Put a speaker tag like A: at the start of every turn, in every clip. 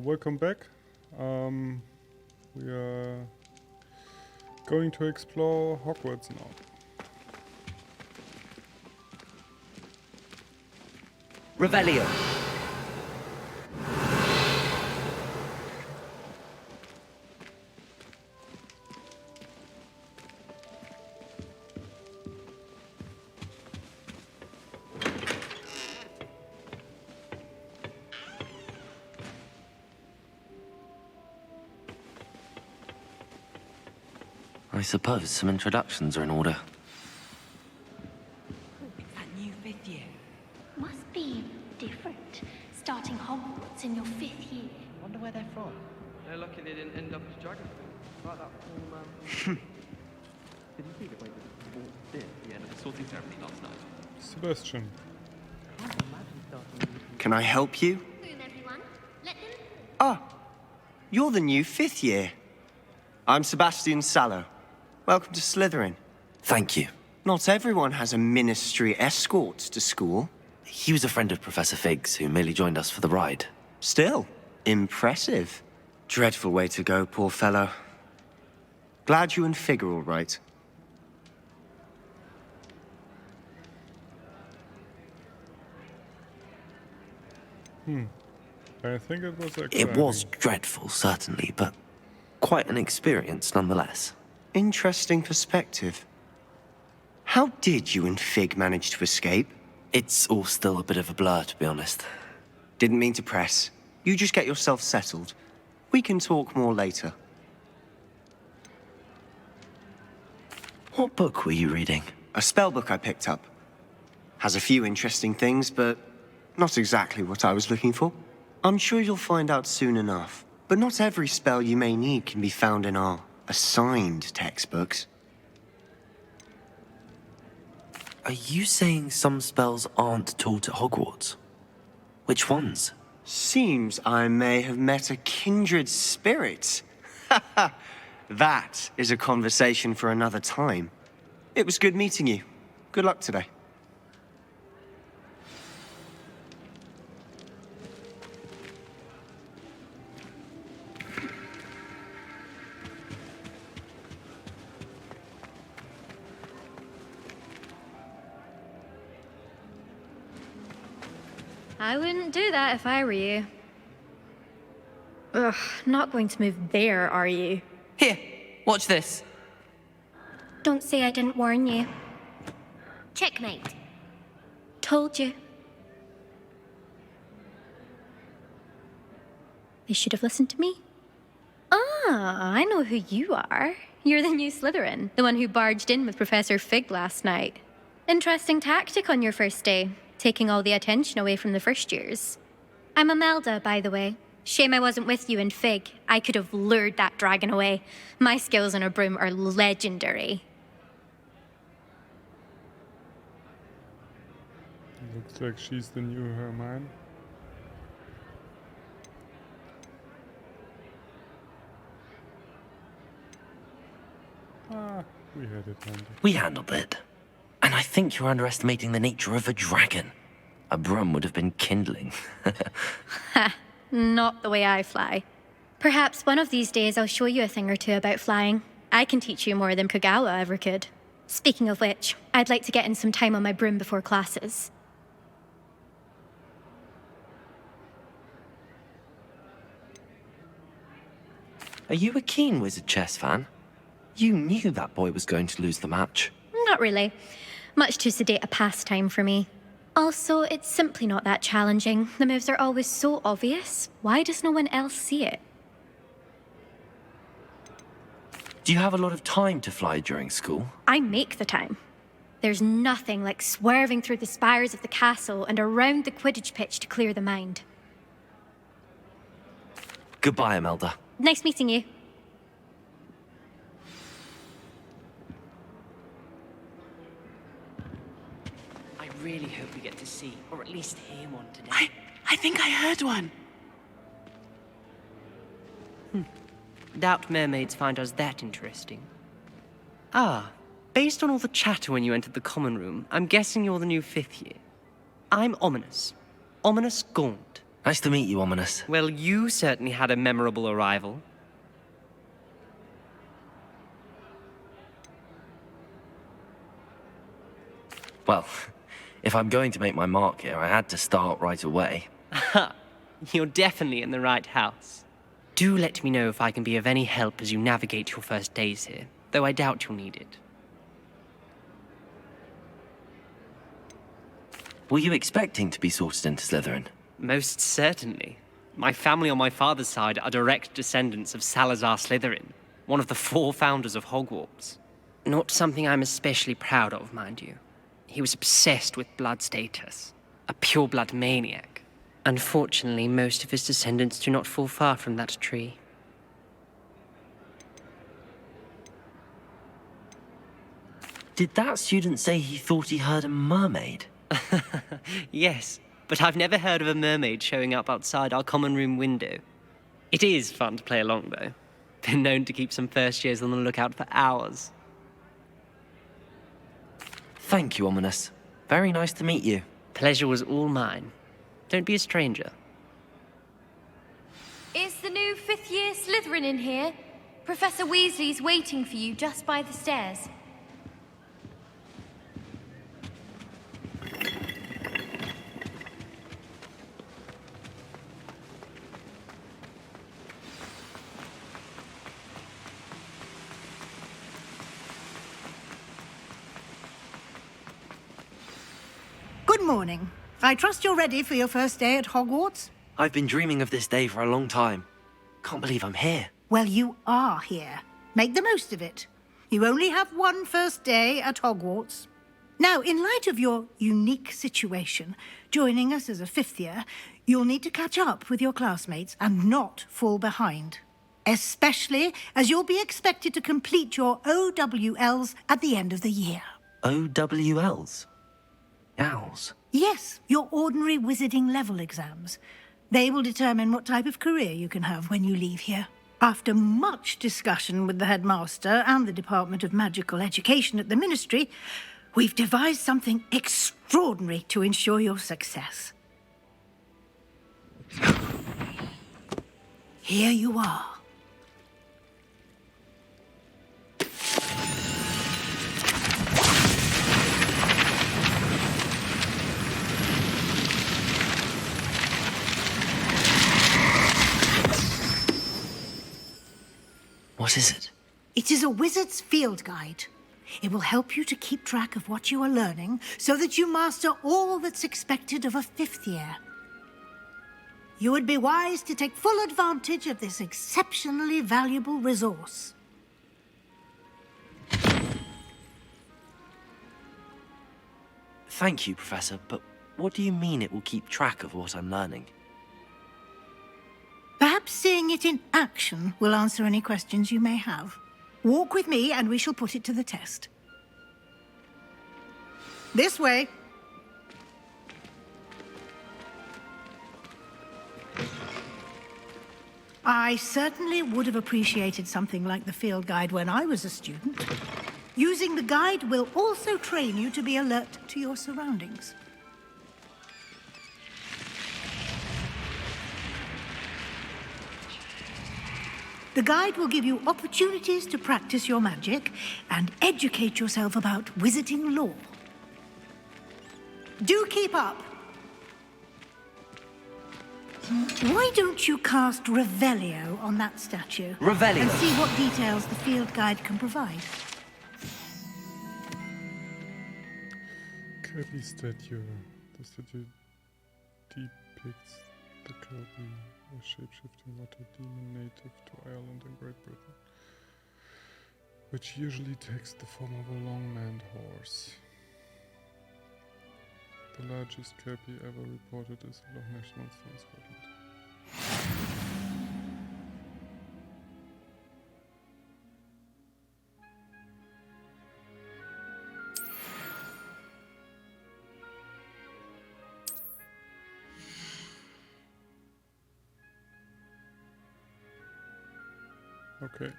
A: welcome back. We are going to explore Hogwarts now.
B: Revelio.
C: I suppose some introductions are in order.
D: It's that new 5th year.
E: Must be different, starting Hogwarts in your 5th year.
B: Wonder where they're from.
F: They're lucky they didn't end up as dragon. Like that poor man. Did you see the way they walked in at the end of the sorting ceremony last night?
A: Sebastian.
B: Can I help you?
E: Room, everyone. Let them.
B: Ah, you're the new 5th year. I'm Sebastian Sallow. Welcome to Slytherin.
C: Thank you.
B: Not everyone has a ministry escort to school.
C: He was a friend of Professor Fig's who merely joined us for the ride.
B: Still, impressive. Dreadful way to go, poor fellow. Glad you and Fig are all right.
A: I think it was exciting.
C: It was dreadful, certainly, but quite an experience nonetheless.
B: Interesting perspective. How did you and Fig manage to escape?
C: It's all still a bit of a blur, to be honest.
B: Didn't mean to press. You just get yourself settled. We can talk more later.
C: What book were you reading?
B: A spell book I picked up. Has a few interesting things, but not exactly what I was looking for. I'm sure you'll find out soon enough. But not every spell you may need can be found in our assigned textbooks.
C: Are you saying some spells aren't taught at Hogwarts? Which ones?
B: Seems I may have met a kindred spirit. That is a conversation for another time. It was good meeting you. Good luck today.
G: I wouldn't do that if I were you. Ugh, not going to move there, are you?
D: Here, watch this.
E: Don't say I didn't warn you. Checkmate.
G: Told you. They should have listened to me. Ah, I know who you are. You're the new Slytherin, the one who barged in with Professor Fig last night. Interesting tactic on your first day, taking all the attention away from the first years. I'm Imelda, by the way. Shame I wasn't with you and Fig. I could have lured that dragon away. My skills on a broom are legendary.
A: Looks like she's the new Hermione. Ah, we had it handy.
C: We handled it. And I think you're underestimating the nature of a dragon. A broom would have been kindling.
G: Ha, not the way I fly. Perhaps one of these days I'll show you a thing or two about flying. I can teach you more than Kogawa ever could. Speaking of which, I'd like to get in some time on my broom before classes.
C: Are you a keen Wizard Chess fan? You knew that boy was going to lose the match.
G: Not really. Much too sedate a pastime for me. Also, it's simply not that challenging. The moves are always so obvious. Why does no one else see it?
C: Do you have a lot of time to fly during school?
G: I make the time. There's nothing like swerving through the spires of the castle and around the Quidditch pitch to clear the mind.
C: Goodbye, Imelda.
G: Nice meeting you.
D: I really hope we get to see, or at least hear one today.
H: I think I heard one.
D: Doubt mermaids find us that interesting. Ah, based on all the chatter when you entered the common room, I'm guessing you're the new 5th year. I'm Ominous. Ominous Gaunt.
C: Nice to meet you, Ominous.
D: Well, you certainly had a memorable arrival.
C: Well, if I'm going to make my mark here, I had to start right away.
D: Ha! You're definitely in the right house. Do let me know if I can be of any help as you navigate your first days here, though I doubt you'll need it.
C: Were you expecting to be sorted into Slytherin?
D: Most certainly. My family on my father's side are direct descendants of Salazar Slytherin, one of the 4 founders of Hogwarts. Not something I'm especially proud of, mind you. He was obsessed with blood status, a pure-blood maniac. Unfortunately, most of his descendants do not fall far from that tree.
C: Did that student say he thought he heard a mermaid?
D: Yes, but I've never heard of a mermaid showing up outside our common room window. It is fun to play along, though. Been known to keep some first years on the lookout for hours.
C: Thank you, Ominous. Very nice to meet you.
D: Pleasure was all mine. Don't be a stranger.
E: Is the new 5th year Slytherin in here? Professor Weasley's waiting for you just by the stairs.
H: Good morning. I trust you're ready for your first day at Hogwarts?
C: I've been dreaming of this day for a long time. Can't believe I'm here.
H: Well, you are here. Make the most of it. You only have one first day at Hogwarts. Now, in light of your unique situation, joining us as a 5th year, you'll need to catch up with your classmates and not fall behind. Especially as you'll be expected to complete your OWLs at the end of the year.
C: OWLs? Owls?
H: Yes, your ordinary wizarding level exams. They will determine what type of career you can have when you leave here. After much discussion with the headmaster and the Department of Magical Education at the Ministry, we've devised something extraordinary to ensure your success. Here you are.
C: What is it?
H: It is a wizard's field guide. It will help you to keep track of what you are learning so that you master all that's expected of a 5th year. You would be wise to take full advantage of this exceptionally valuable resource.
C: Thank you, Professor, but what do you mean it will keep track of what I'm learning?
H: Perhaps seeing it in action will answer any questions you may have. Walk with me and we shall put it to the test. This way. I certainly would have appreciated something like the field guide when I was a student. Using the guide will also train you to be alert to your surroundings. The guide will give you opportunities to practice your magic and educate yourself about wizarding lore. Do keep up. Why don't you cast Revelio on that statue?
C: Revelio?
H: And see what details the field guide can provide.
A: Kirby statue. The statue depicts the Kirby, a shape-shifting water demon native to Ireland and Great Britain, which usually takes the form of a long-maned horse. The largest Kirby ever reported is the Loch Ness Monster in Scotland. Okay.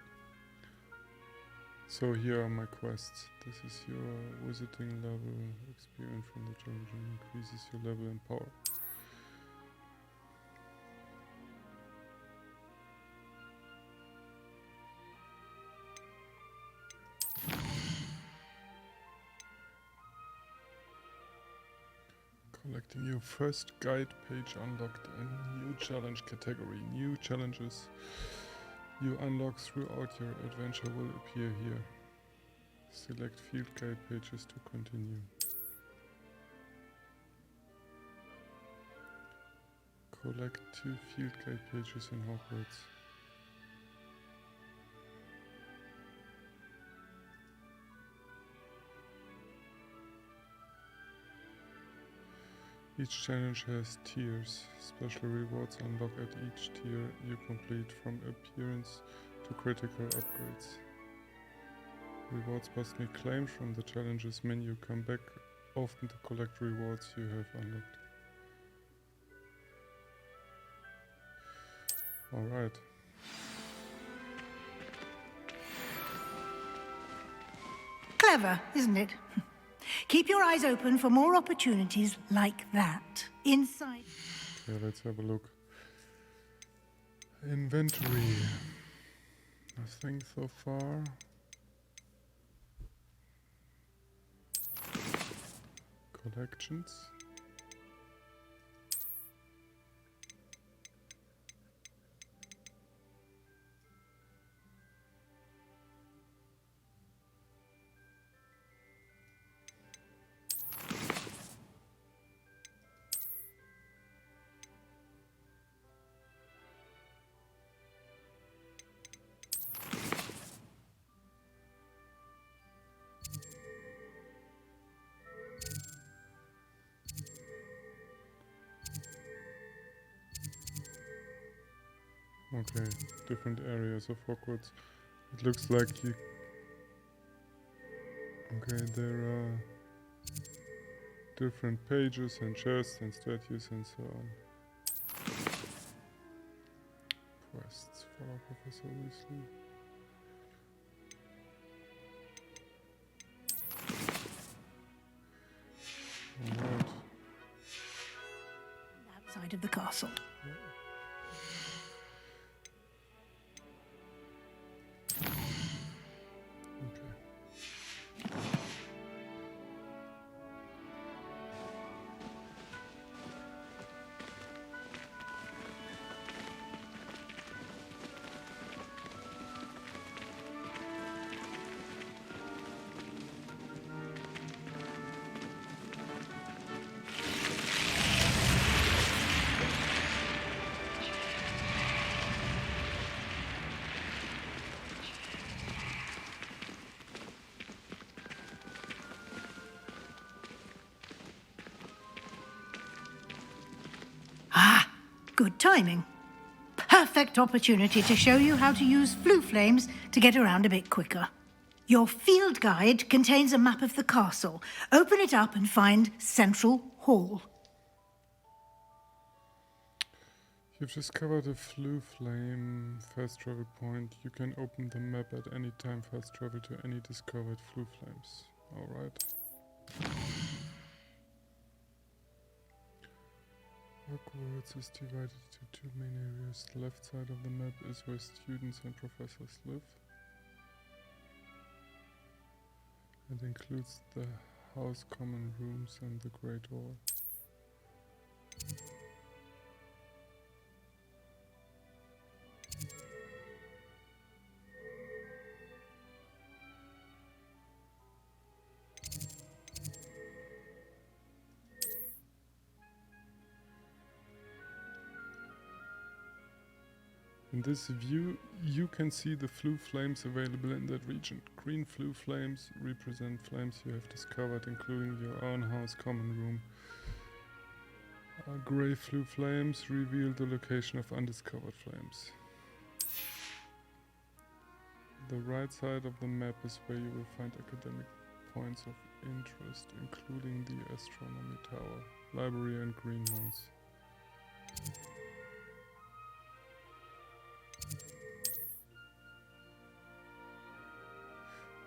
A: So here are my quests. This is your wizarding level. Experience from the dungeon increases your level and power. Collecting your first guide page unlocked a new challenge category. New challenges you unlock throughout your adventure will appear here. Select field guide pages to continue. Collect 2 field guide pages in Hogwarts. Each challenge has tiers. Special rewards unlock at each tier you complete, from appearance to critical upgrades. Rewards must be claimed from the challenges menu. Come back often to collect rewards you have unlocked. Alright.
H: Clever, isn't it? Keep your eyes open for more opportunities like that. Inside.
A: Okay, let's have a look. Inventory. Nothing so far. Collections. Okay, different areas of Hogwarts. It looks like you... Okay, there are different pages and chests and statues and so on. Quests. Follow Professor Weasley. Alright.
H: Outside of the castle. Good timing. Perfect opportunity to show you how to use flue flames to get around a bit quicker. Your field guide contains a map of the castle. Open it up and find Central Hall.
A: You've discovered a flue flame fast travel point. You can open the map at any time, fast travel to any discovered flue flames. Alright. Hogwarts is divided into 2 main areas. The left side of the map is where students and professors live. It includes the house common rooms and the Great Hall. In this view, you can see the flue flames available in that region. Green flue flames represent flames you have discovered, including your own house common room. Grey flue flames reveal the location of undiscovered flames. The right side of the map is where you will find academic points of interest, including the astronomy tower, library and greenhouse.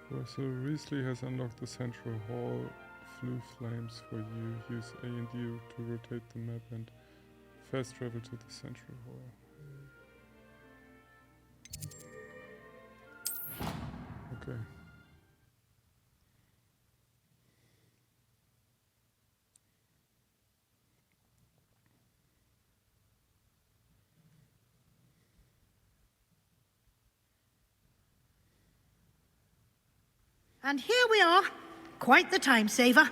A: Professor Weasley has unlocked the Central Hall flue flames for you. Use A and U to rotate the map and fast travel to the Central Hall. Okay.
H: And here we are. Quite the time saver.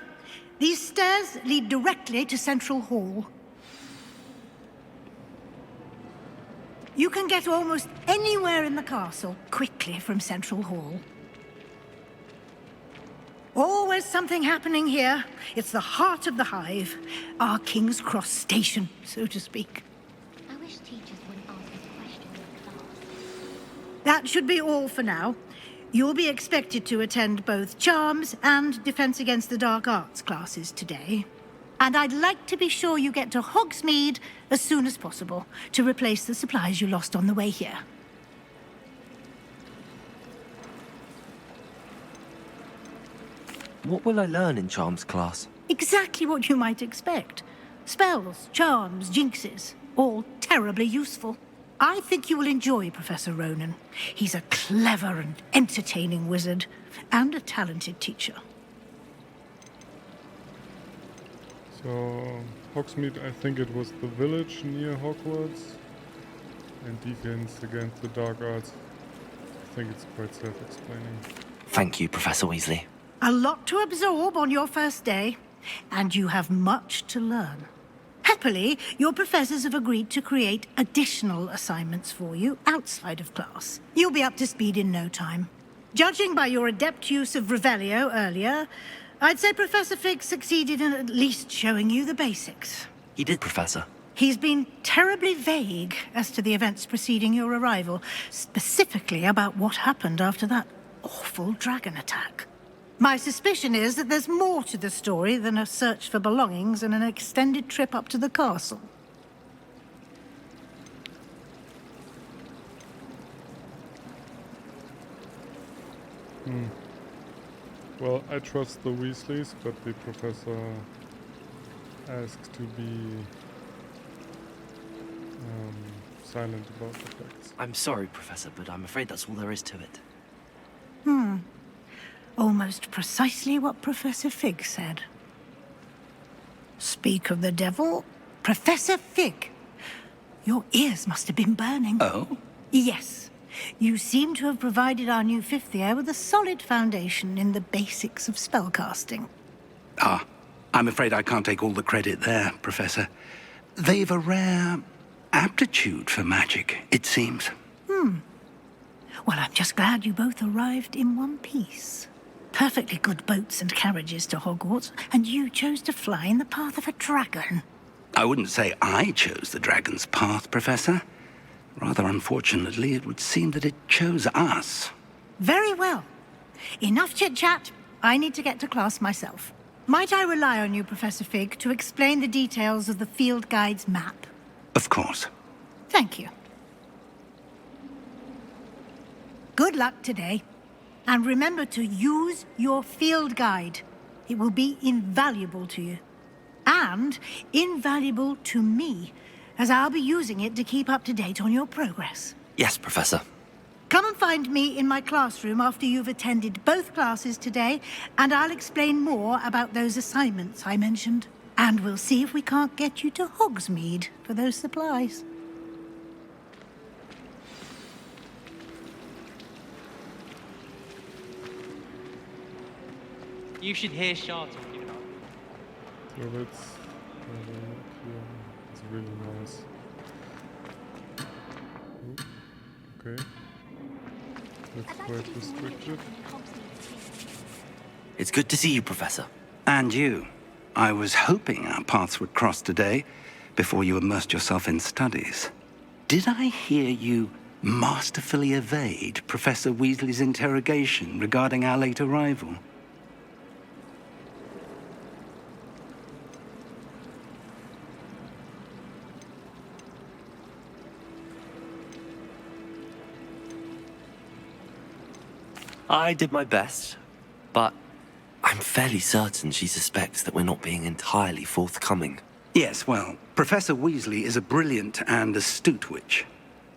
H: These stairs lead directly to Central Hall. You can get almost anywhere in the castle quickly from Central Hall. Always something happening here. It's the heart of the hive. Our King's Cross station, so to speak.
E: I wish teachers wouldn't ask us questions in class.
H: That should be all for now. You'll be expected to attend both Charms and Defense Against the Dark Arts classes today. And I'd like to be sure you get to Hogsmeade as soon as possible to replace the supplies you lost on the way here.
C: What will I learn in Charms class?
H: Exactly what you might expect. Spells, charms, jinxes, all terribly useful. I think you will enjoy Professor Ronan. He's a clever and entertaining wizard, and a talented teacher.
A: So, Hogsmeade, I think it was the village near Hogwarts. And Defense Against the Dark Arts. I think it's quite self-explaining.
C: Thank you, Professor Weasley.
H: A lot to absorb on your first day, and you have much to learn. Happily, your professors have agreed to create additional assignments for you outside of class. You'll be up to speed in no time. Judging by your adept use of Revelio earlier, I'd say Professor Fig succeeded in at least showing you the basics.
C: He did, Professor.
H: He's been terribly vague as to the events preceding your arrival, specifically about what happened after that awful dragon attack. My suspicion is that there's more to the story than a search for belongings and an extended trip up to the castle.
A: Well, I trust the Weasleys, but the professor asked to be silent about the facts.
C: I'm sorry, Professor, but I'm afraid that's all there is to it.
H: Almost precisely what Professor Fig said. Speak of the devil, Professor Fig. Your ears must have been burning.
I: Oh?
H: Yes. You seem to have provided our new fifth year with a solid foundation in the basics of spellcasting.
I: Ah, I'm afraid I can't take all the credit there, Professor. They've a rare aptitude for magic, it seems.
H: Well, I'm just glad you both arrived in one piece. Perfectly good boats and carriages to Hogwarts, and you chose to fly in the path of a dragon.
I: I wouldn't say I chose the dragon's path, Professor. Rather unfortunately, it would seem that it chose us.
H: Very well. Enough chit-chat. I need to get to class myself. Might I rely on you, Professor Fig, to explain the details of the field guide's map?
I: Of course.
H: Thank you. Good luck today. And remember to use your field guide. It will be invaluable to you. And invaluable to me, as I'll be using it to keep up to date on your progress.
C: Yes, Professor.
H: Come and find me in my classroom after you've attended both classes today, and I'll explain more about those assignments I mentioned. And we'll see if we can't get you to Hogsmeade for those supplies.
F: You should hear Shard talking about
A: So that's it's really nice. Oh, okay. That's quite restricted.
C: It's good to see you, Professor.
I: And you. I was hoping our paths would cross today, before you immersed yourself in studies. Did I hear you masterfully evade Professor Weasley's interrogation regarding our late arrival?
C: I did my best, but I'm fairly certain she suspects that we're not being entirely forthcoming.
I: Yes, well, Professor Weasley is a brilliant and astute witch.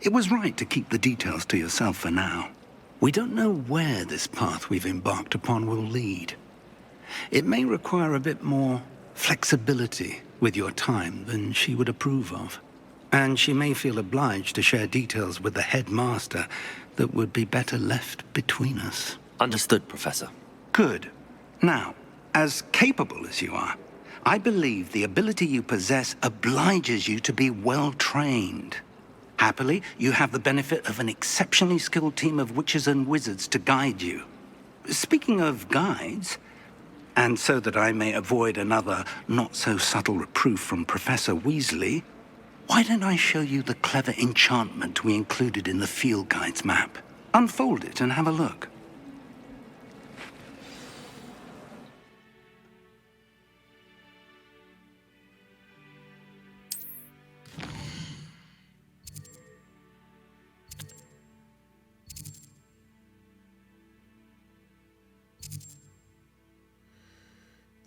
I: It was right to keep the details to yourself for now. We don't know where this path we've embarked upon will lead. It may require a bit more flexibility with your time than she would approve of. And she may feel obliged to share details with the headmaster that would be better left between us.
C: Understood, Professor.
I: Good. Now, as capable as you are, I believe the ability you possess obliges you to be well trained. Happily, you have the benefit of an exceptionally skilled team of witches and wizards to guide you. Speaking of guides, and so that I may avoid another not-so-subtle reproof from Professor Weasley, why don't I show you the clever enchantment we included in the field guide's map? Unfold it and have a look.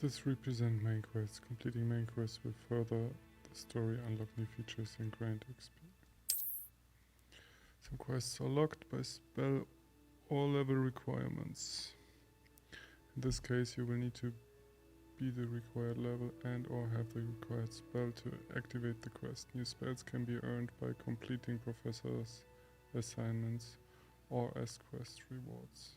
A: This represent main quests. Completing main quests will further the story, unlock new features, and grant XP. Some quests are locked by spell or level requirements. In this case, you will need to be the required level and or have the required spell to activate the quest. New spells can be earned by completing professor's assignments or as quest rewards.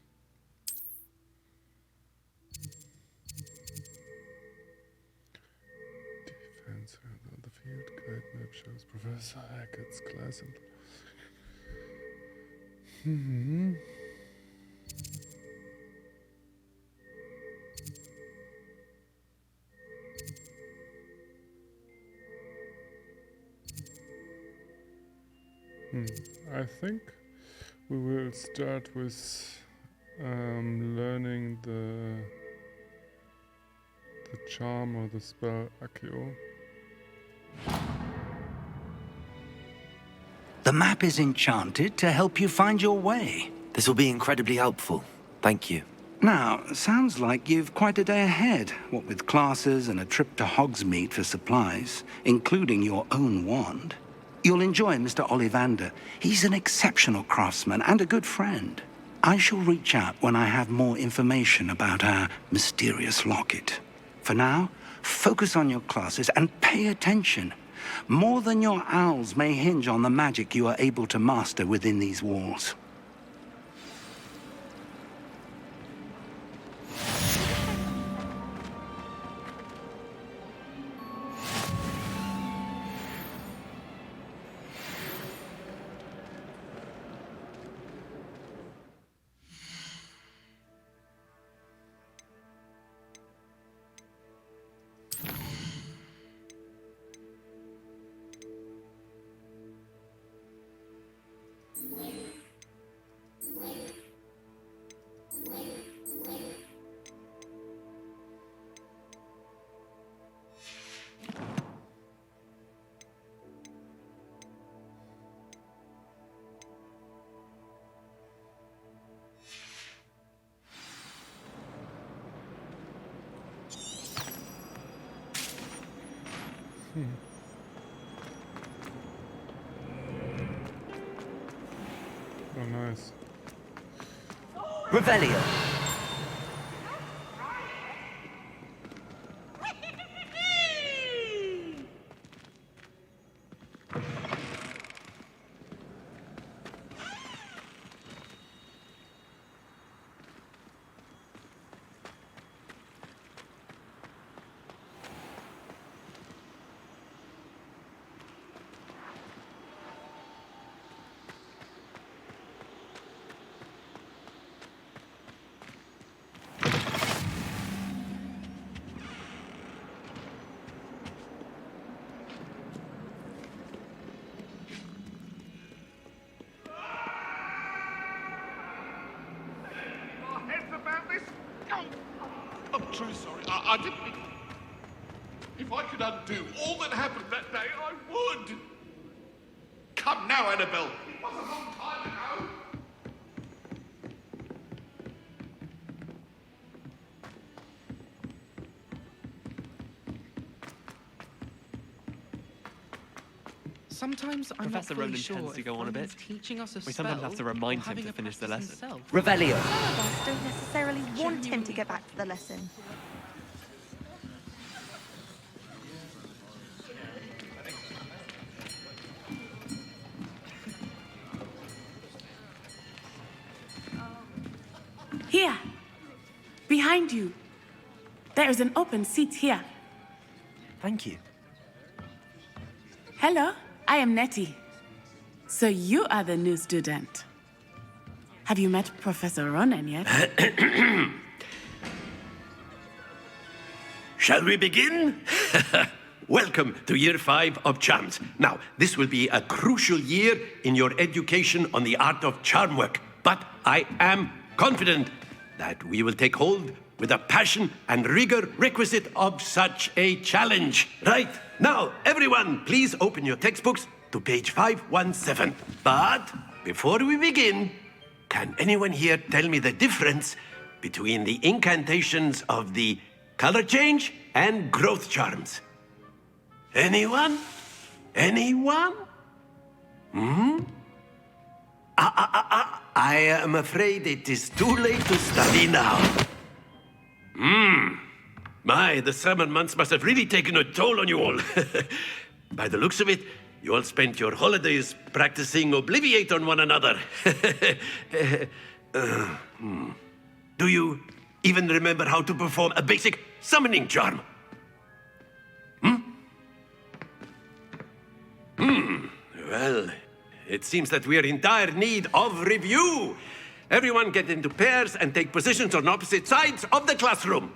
A: Defense on the field guide map shows Professor Hackett's class and I think we will start with learning the charm or the spell Accio.
I: The map is enchanted to help you find your way.
C: This will be incredibly helpful. Thank you.
I: Now, sounds like you've quite a day ahead, what with classes and a trip to Hogsmeade for supplies, including your own wand. You'll enjoy Mr. Ollivander. He's an exceptional craftsman and a good friend. I shall reach out when I have more information about our mysterious locket. For now, focus on your classes and pay attention. More than your owls may hinge on the magic you are able to master within these walls.
A: Oh, nice.
C: Revelio.
J: I'm truly sorry. I didn't mean... If I could undo all that happened that day, I would. Come now, Annabelle. It was a long time ago.
F: Sometimes I'm
D: Professor
F: not fully
D: Ronan
F: sure
D: tends to
F: if
D: go on a bit.
F: Finding's teaching us a
D: We sometimes
F: spell
D: have to remind
F: or
D: him
F: having
D: to
F: a
D: finish the
F: practice
D: lesson.
F: himself.
C: Revelio.
K: Some of us don't necessarily want him to get back to the lesson.
H: Here.
L: behind you. There is an open seat here.
C: Thank you.
L: Hello, I am Nettie. So you are the new student. Have you met Professor Ronan yet?
M: Shall we begin? Welcome to Year 5 of Charms. Now, this will be a crucial year in your education on the art of charm work. But I am confident that we will take hold with the passion and rigor requisite of such a challenge. Right, now, everyone, please open your textbooks to page 517. But before we begin, can anyone here tell me the difference between the incantations of the color change and growth charms? Anyone? Anyone? I am afraid it is too late to study now. My, the summer months must have really taken a toll on you all. By the looks of it, you all spent your holidays practicing Obliviate on one another. Do you even remember how to perform a basic summoning charm? Well, it seems that we are in dire need of review. Everyone get into pairs and take positions on opposite sides of the classroom.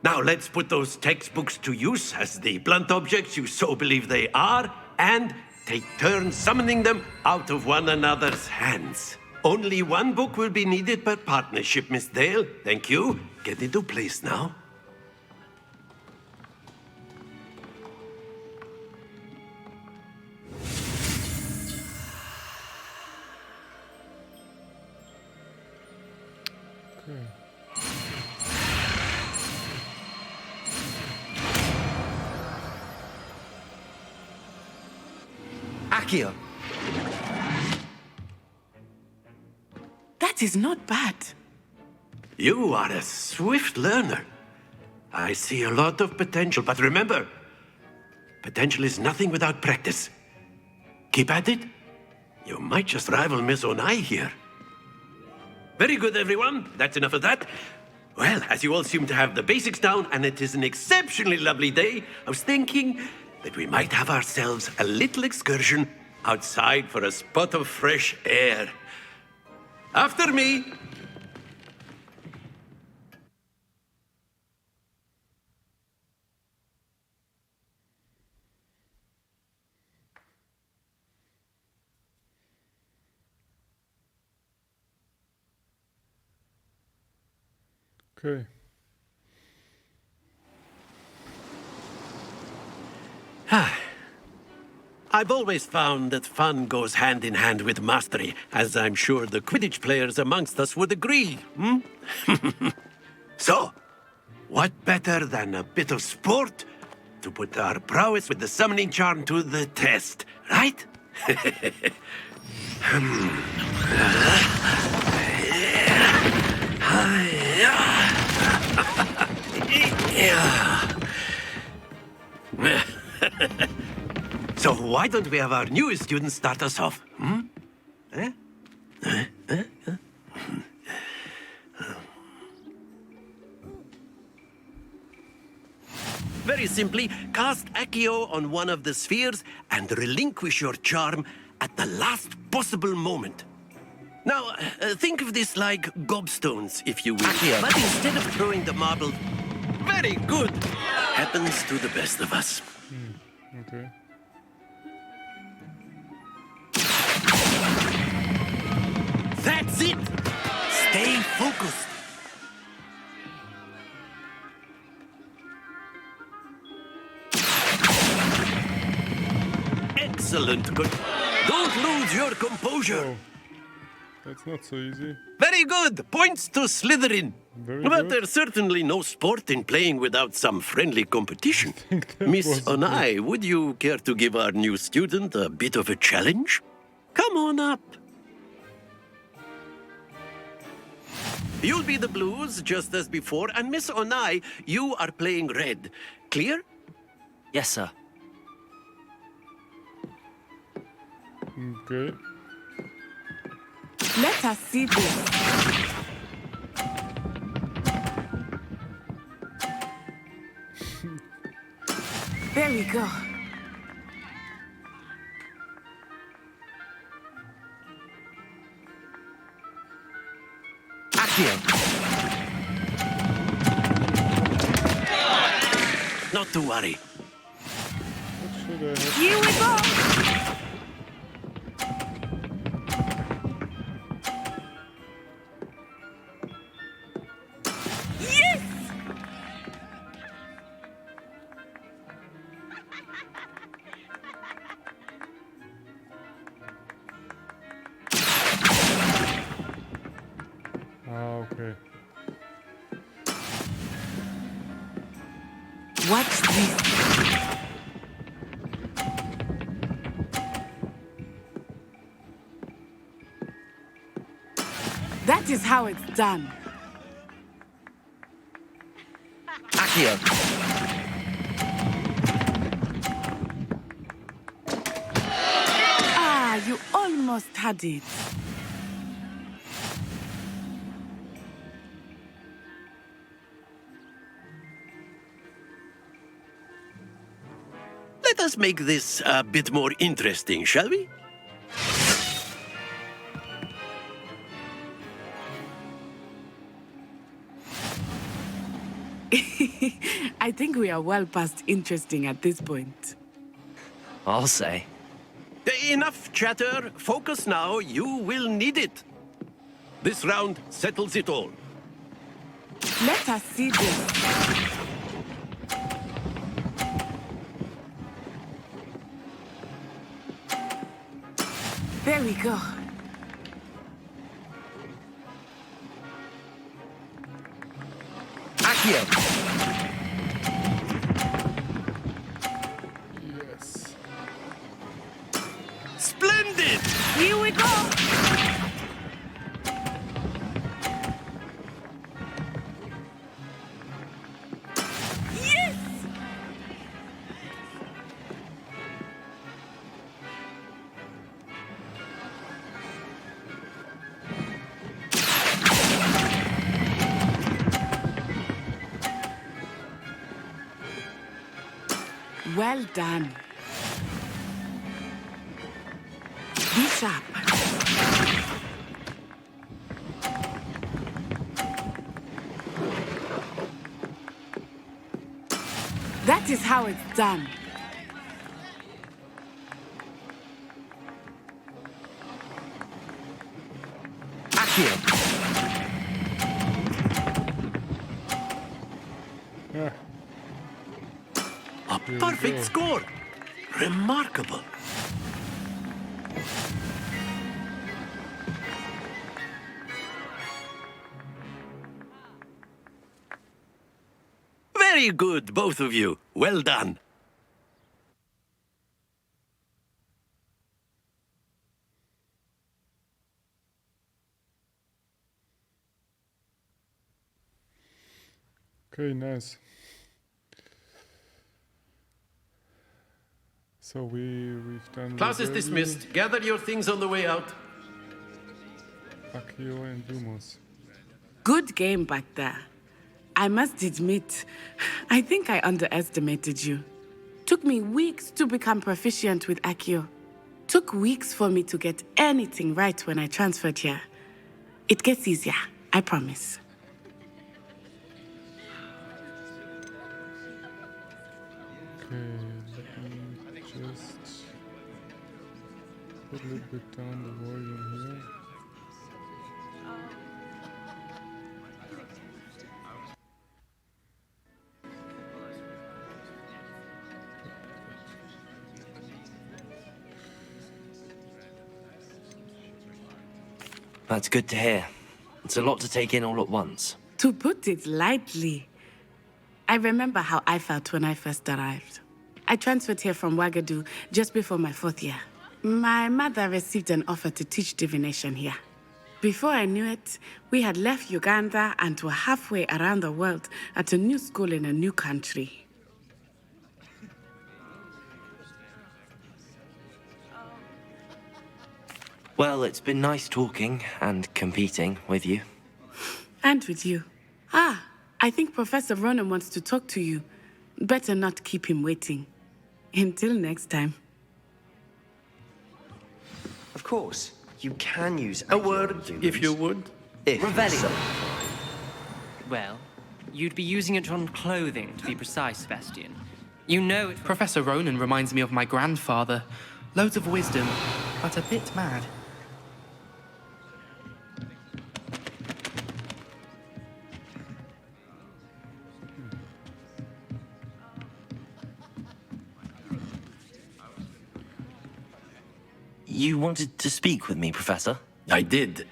M: Now let's put those textbooks to use as the blunt objects you so believe they are, and take turns summoning them out of one another's hands. Only one book will be needed per partnership, Miss Dale. Thank you. Get into place now.
C: Accio.
L: That is not bad.
M: You are a swift learner. I see a lot of potential, but remember, potential is nothing without practice. Keep at it. You might just rival Miss Onai here. Very good, everyone. That's enough of that. Well, as you all seem to have the basics down, and it is an exceptionally lovely day, I was thinking that we might have ourselves a little excursion outside for a spot of fresh air. After me.
A: Okay.
M: I've always found that fun goes hand in hand with mastery, as I'm sure the Quidditch players amongst us would agree, So, what better than a bit of sport to put our prowess with the summoning charm to the test, right? So why don't we have our newest student start us off? Very simply, cast Accio on one of the spheres and relinquish your charm at the last possible moment. Now, think of this like gobstones, if you will. Accio. But instead of throwing the marble, very good, happens to the best of us.
A: Okay.
M: That's it! Stay focused. Excellent. Good. Don't lose your composure.
A: Oh, that's not so easy.
M: Very good. Points to Slytherin.
A: Very
M: But
A: good.
M: there's certainly no sport in playing without some friendly competition. Miss Onai, would you care to give our new student a bit of a challenge? Come on up. You'll be the blues, just as before, and Miss Onai, you are playing red. Clear?
C: Yes, sir.
A: Okay.
L: Let us see this. There we go.
C: Accio! Not to worry.
A: What should I have?
L: Here we go! Yes!
A: Ah, okay.
L: Watch this. That is how it's done.
C: Accio!
L: Ah, you almost had it.
M: Let us make this a bit more interesting, shall we?
L: I think we are well past interesting at this point.
C: I'll say.
M: Enough chatter. Focus now. You will need it. This round settles it all.
L: Let us see this. There we go.
C: Accio!
A: Yes.
M: Splendid!
L: Here we go. Yes! Well done. Be sharp. That is how it's done.
C: Accio!
A: Yeah.
M: A perfect score. Remarkable. Very good, both of you. Well done.
A: Okay, nice. So we've done.
M: Class is
A: Weasley,
M: dismissed. Gather your things on the way out.
A: Accio and Lumos.
L: Good game back there. I must admit, I think I underestimated you. Took me weeks to become proficient with Accio. Took weeks for me to get anything right when I transferred here. It gets easier, I promise.
A: Okay, let me just put a little bit down the volume here.
C: That's good to hear. It's a lot to take in all at once.
L: To put it lightly, I remember how I felt when I first arrived. I transferred here from Ouagadougou just before my 4th year. My mother received an offer to teach divination here. Before I knew it, we had left Uganda and were halfway around the world at a new school in a new country.
C: Well, it's been nice talking and competing with you.
L: And with you. Ah, I think Professor Ronan wants to talk to you. Better not keep him waiting. Until next time.
B: Of course, you can use
M: A word,
B: anti-humans.
M: if you would.
B: If
D: Revelio.
B: so.
D: Well, you'd be using it on clothing, to be precise, Sebastian. You know it.
N: Professor Ronan reminds me of my grandfather. Loads of wisdom, but a bit mad.
C: You wanted to speak with me, Professor?
M: I did.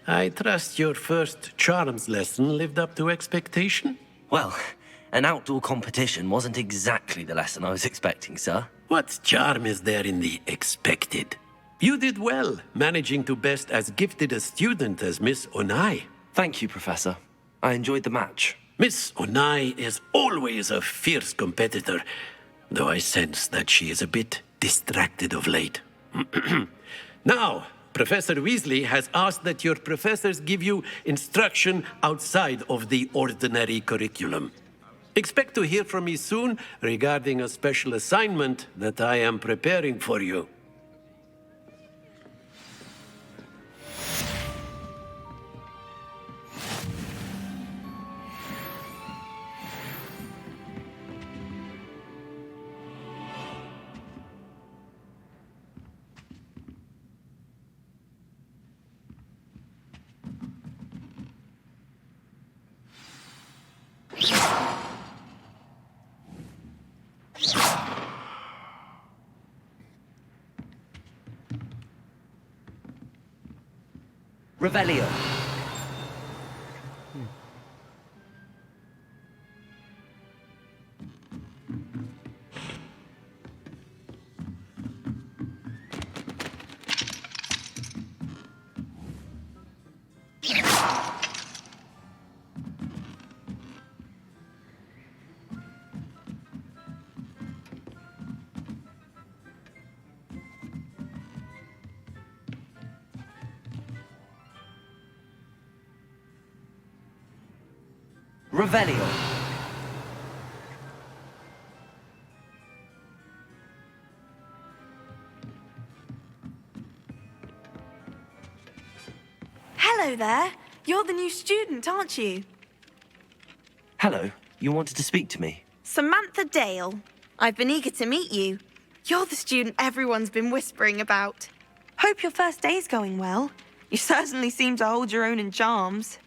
M: I trust your first charms lesson lived up to expectation?
C: Well, an outdoor competition wasn't exactly the lesson I was expecting, sir.
M: What charm is there in the expected? You did well, managing to best as gifted a student as Miss Onai.
C: Thank you, Professor. I enjoyed the match.
M: Miss Onai is always a fierce competitor, though I sense that she is a bit distracted of late. Now, Professor Weasley has asked that your professors give you instruction outside of the ordinary curriculum. Expect to hear from me soon regarding a special assignment that I am preparing for you.
C: Revelio. Revelio.
K: Hello there. You're the new student, aren't you?
C: Hello. You wanted to speak to me?
K: Samantha Dale. I've been eager to meet you. You're the student everyone's been whispering about. Hope your first day's going well. You certainly seem to hold your own in charms.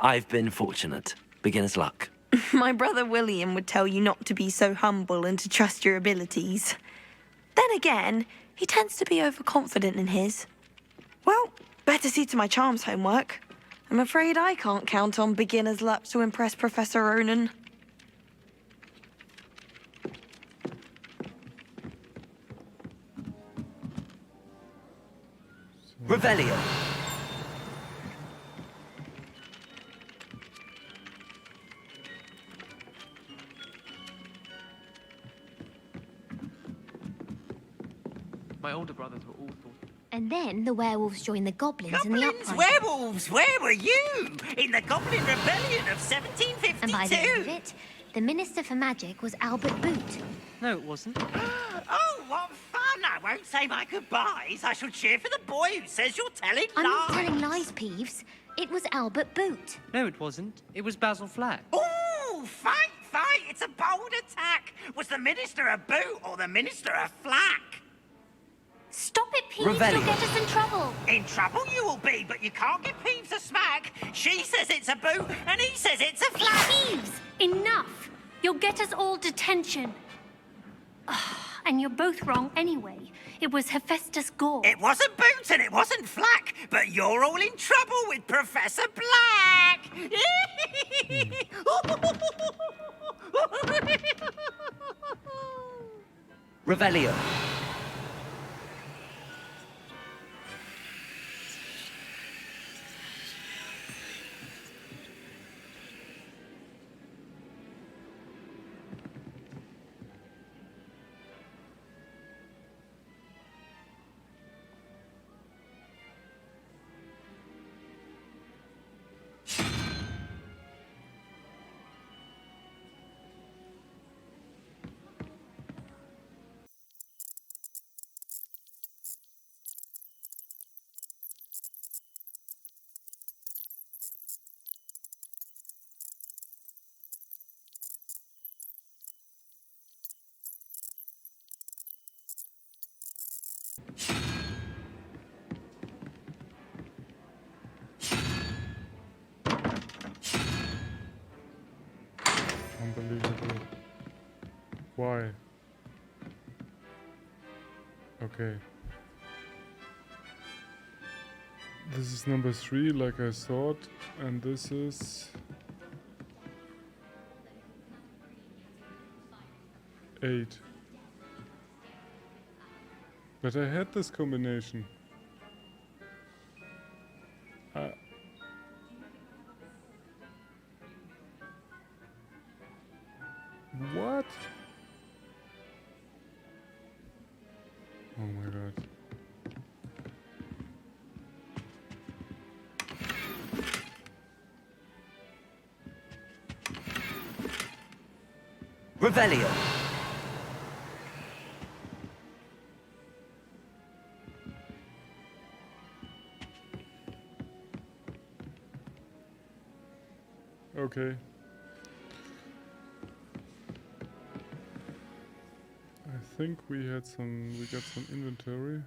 C: I've been fortunate. Beginner's luck.
K: My brother William would tell you not to be so humble and to trust your abilities. Then again, he tends to be overconfident in his. Well, better see to my charms homework. I'm afraid I can't count on beginner's luck to impress Professor Ronan.
C: Revelio.
F: My older brothers were all thought.
G: And then the werewolves joined the goblins in the
O: Goblins,
G: uprising.
O: werewolves, where were you? In the Goblin Rebellion of 1752?
G: And by the end of it, the Minister for Magic was Albert Boot.
D: No, it wasn't.
O: Oh, what fun! I won't say my goodbyes. I shall cheer for the boy who says you're telling
G: I'm not
O: lies.
G: telling lies, Peeves. It was Albert Boot.
D: No, it wasn't. It was Basil Flack.
O: Oh, fight, fight! It's a bold attack. Was the Minister a boot or the Minister a flack?
G: Stop it, Peeves. You'll get us in trouble.
O: In trouble you will be, but you can't give Peeves a smack. She says it's a boot, and he says it's a flack.
P: Peeves, enough. You'll get us all detention. And you're both wrong anyway. It was Hephaestus Gore.
O: It wasn't boot and it wasn't flack, but you're all in trouble with Professor Black.
C: Revelio.
A: Unbelievable. Why? Okay. This is number 3, like I thought, and this is 8. But I had this combination. What? Oh my god.
C: Revelio.
A: Okay. I think we got some inventory.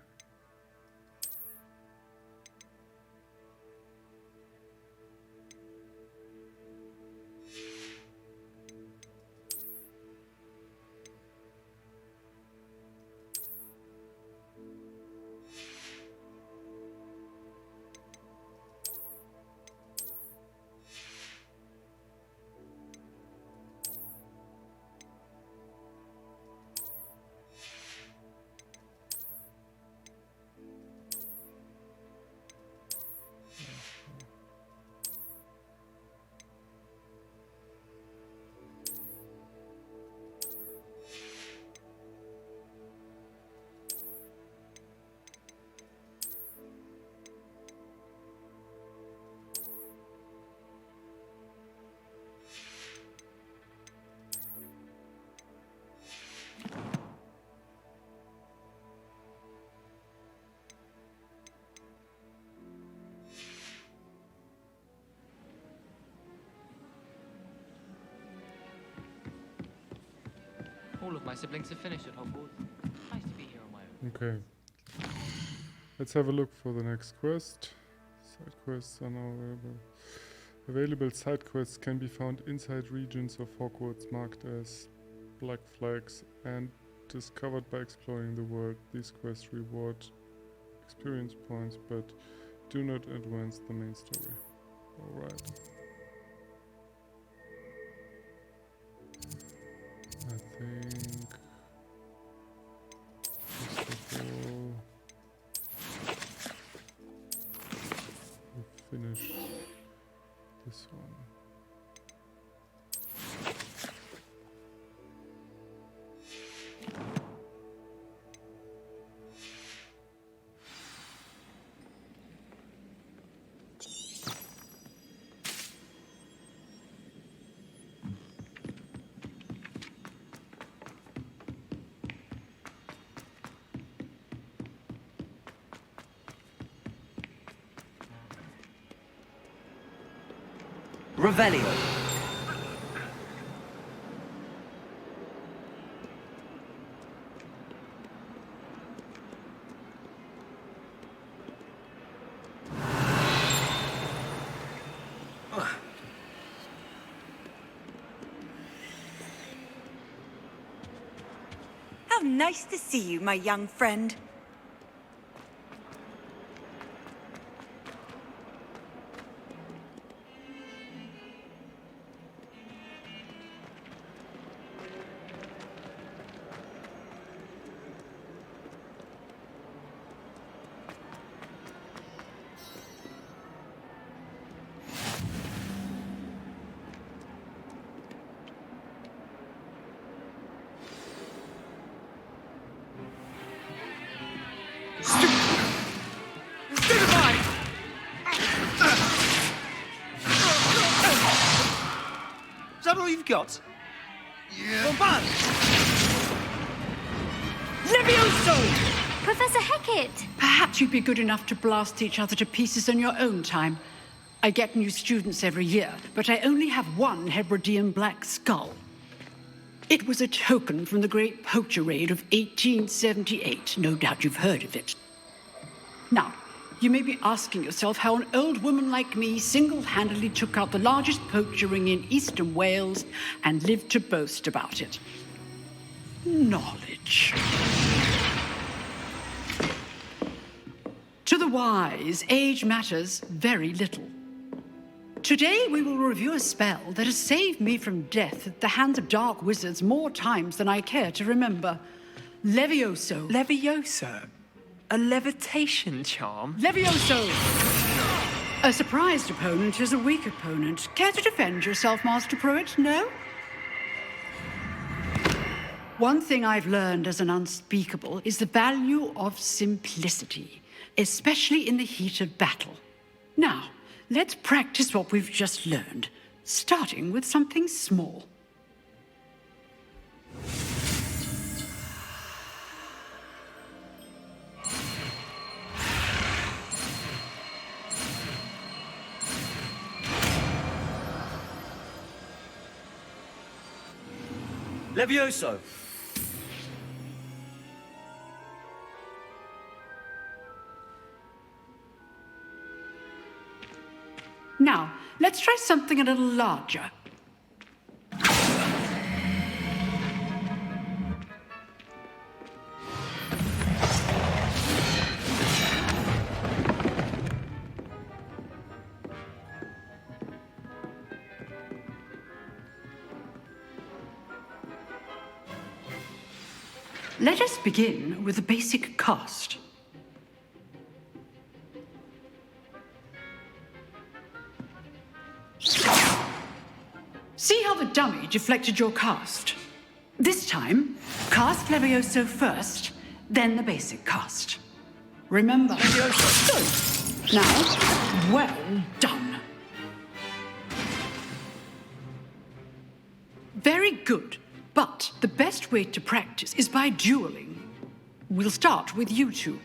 F: All of my siblings have finished at Hogwarts. Nice to be here on my own.
A: Okay. Let's have a look for the next quest. Side quests are now available. Available side quests can be found inside regions of Hogwarts marked as black flags and discovered by exploring the world. These quests reward experience points but do not advance the main story. Alright. I think first of all we'll finish this one.
C: Revelio.
Q: How nice to see you, my young friend.
R: Is that all you've got?
Q: Yeah.
R: Bombardier! Levioso!
P: Professor Hecat!
S: Perhaps you'd be good enough to blast each other to pieces in your own time. I get new students every year, but I only have one Hebridean black skull. It was a token from the Great Poacher Raid of 1878. No doubt you've heard of it. Now, you may be asking yourself how an old woman like me single-handedly took out the largest poacher ring in eastern Wales and lived to boast about it. Knowledge. To the wise, age matters very little. Today we will review a spell that has saved me from death at the hands of dark wizards more times than I care to remember. Levioso.
T: Levioso? A levitation charm?
S: Levioso! A surprised opponent is a weak opponent. Care to defend yourself, Master Pruitt? No? One thing I've learned as an unspeakable is the value of simplicity, especially in the heat of battle. Now, let's practice what we've just learned, starting with something small.
T: Levioso!
S: Now, let's try something a little larger. Let us begin with the basic cast. See how the dummy deflected your cast? This time, cast Levioso first, then the basic cast. Remember, Levioso. Good. Now, well done. Very good. But the best way to practice is by dueling. We'll start with you two.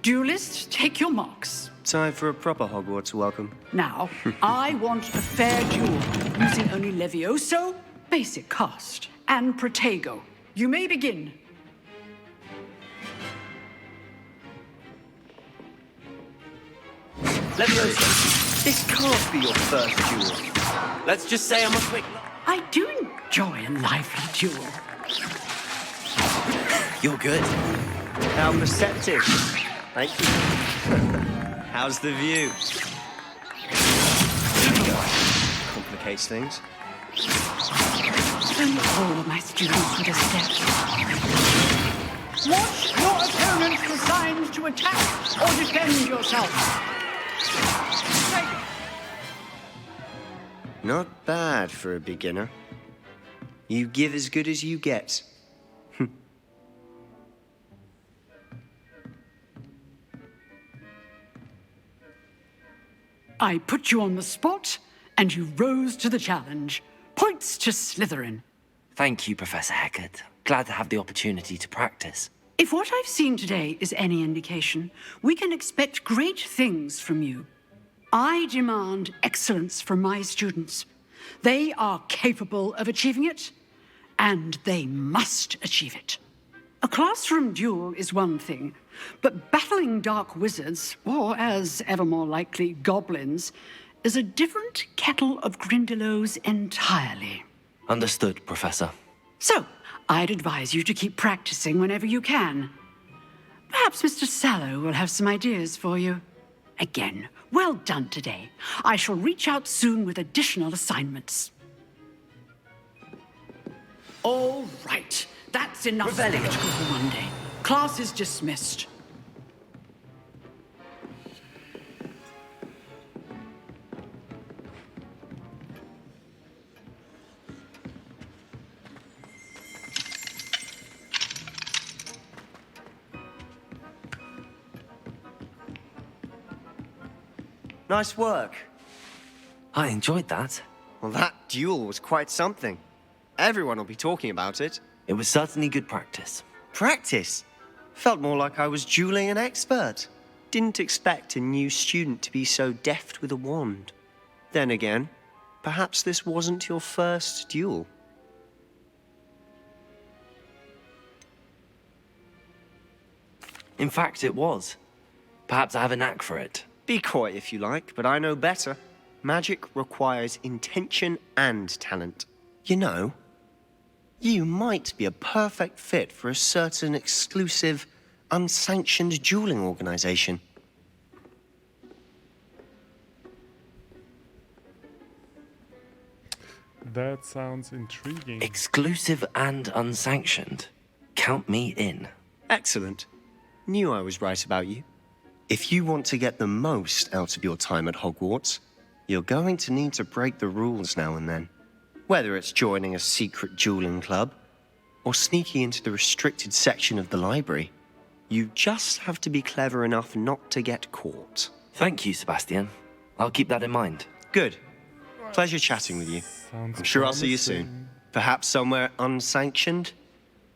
S: Duelists, take your marks.
B: Time for a proper Hogwarts welcome.
S: Now, I want a fair duel, using only Levioso, basic cast, and Protego. You may begin.
T: Levioso, this can't be your first duel. Let's just say I'm a quick...
S: I do enjoy a lively duel.
T: You're good.
B: How perceptive. Thank you. How's the view? Complicates things.
S: Don't all of my students would have stepped. Watch your opponent for signs to attack or defend yourself.
B: Not bad for a beginner. You give as good as you get.
S: I put you on the spot, and you rose to the challenge. Points to Slytherin.
C: Thank you, Professor Hecat. Glad to have the opportunity to practice.
S: If what I've seen today is any indication, we can expect great things from you. I demand excellence from my students. They are capable of achieving it, and they must achieve it. A classroom duel is one thing, but battling dark wizards, or as ever more likely, goblins, is a different kettle of Grindylows entirely.
C: Understood, Professor.
S: So, I'd advise you to keep practicing whenever you can. Perhaps Mr. Sallow will have some ideas for you. Again, well done today. I shall reach out soon with additional assignments. All right. That's enough spectacle for one day. Class is dismissed.
B: Nice work.
C: I enjoyed that.
B: Well, that duel was quite something. Everyone will be talking about it.
C: It was certainly good practice.
B: Practice? Felt more like I was dueling an expert. Didn't expect a new student to be so deft with a wand. Then again, perhaps this wasn't your first duel.
C: In fact, it was. Perhaps I have a knack for it.
B: Be coy if you like, but I know better. Magic requires intention and talent. You know, you might be a perfect fit for a certain exclusive, unsanctioned dueling organization.
A: That sounds intriguing.
C: Exclusive and unsanctioned. Count me in.
B: Excellent. Knew I was right about you. If you want to get the most out of your time at Hogwarts, you're going to need to break the rules now and then. Whether it's joining a secret dueling club, or sneaking into the restricted section of the library, you just have to be clever enough not to get caught.
C: Thank you, Sebastian. I'll keep that in mind.
B: Good. Pleasure chatting with you. I'm sure I'll see you soon. Perhaps somewhere unsanctioned?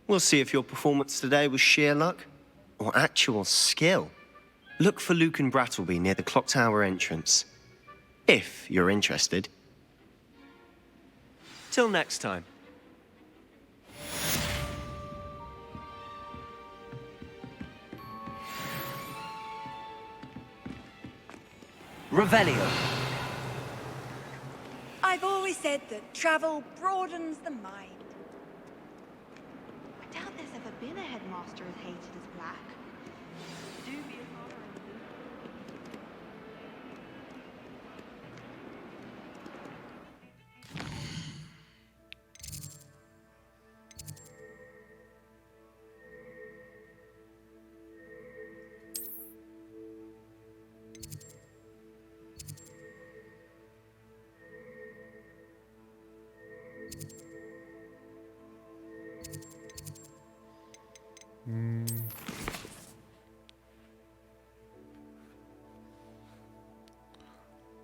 B: We'll see if your performance today was sheer luck or actual skill. Look for Luke and Brattleby near the clock tower entrance. If you're interested. Till next time.
C: Revelio.
Q: I've always said that travel broadens the mind.
K: I doubt there's ever been a headmaster as hated as Black. Dubious honor indeed.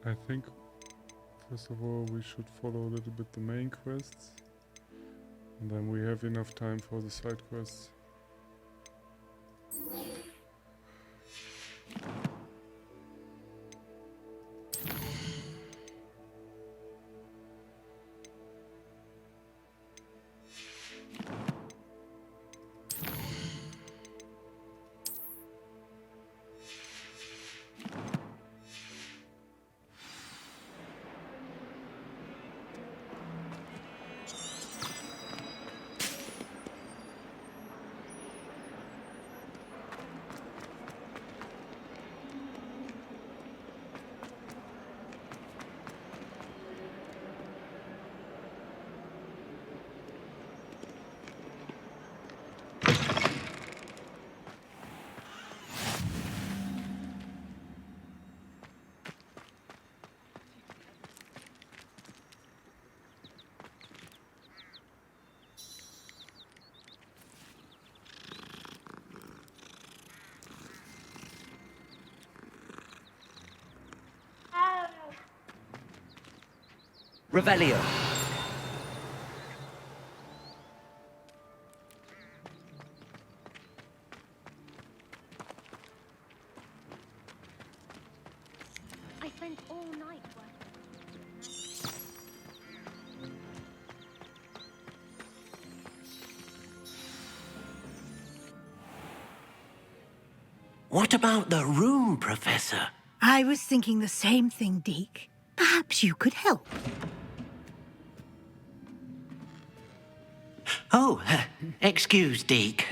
A: I think, first of all, we should follow a little bit the main quests, and then we have enough time for the side quests.
C: Revelio.
P: I spent all night working.
M: What about the room, Professor?
H: I was thinking the same thing, Deke. Perhaps you could help.
M: Oh, excuse, Deke.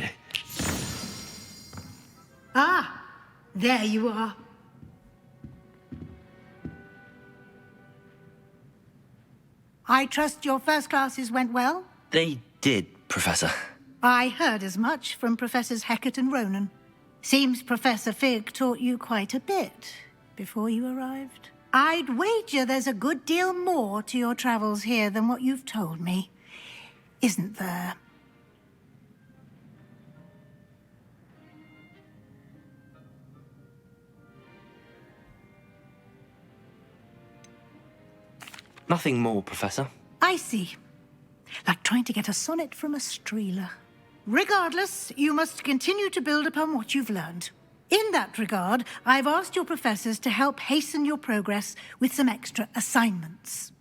H: Ah, there you are. I trust your first classes went well?
C: They did, Professor.
H: I heard as much from Professors Hecat and Ronan. Seems Professor Fig taught you quite a bit before you arrived. I'd wager there's a good deal more to your travels here than what you've told me. Isn't there?
C: Nothing more, Professor.
H: I see. Like trying to get a sonnet from a streeler. Regardless, you must continue to build upon what you've learned. In that regard, I've asked your professors to help hasten your progress with some extra assignments.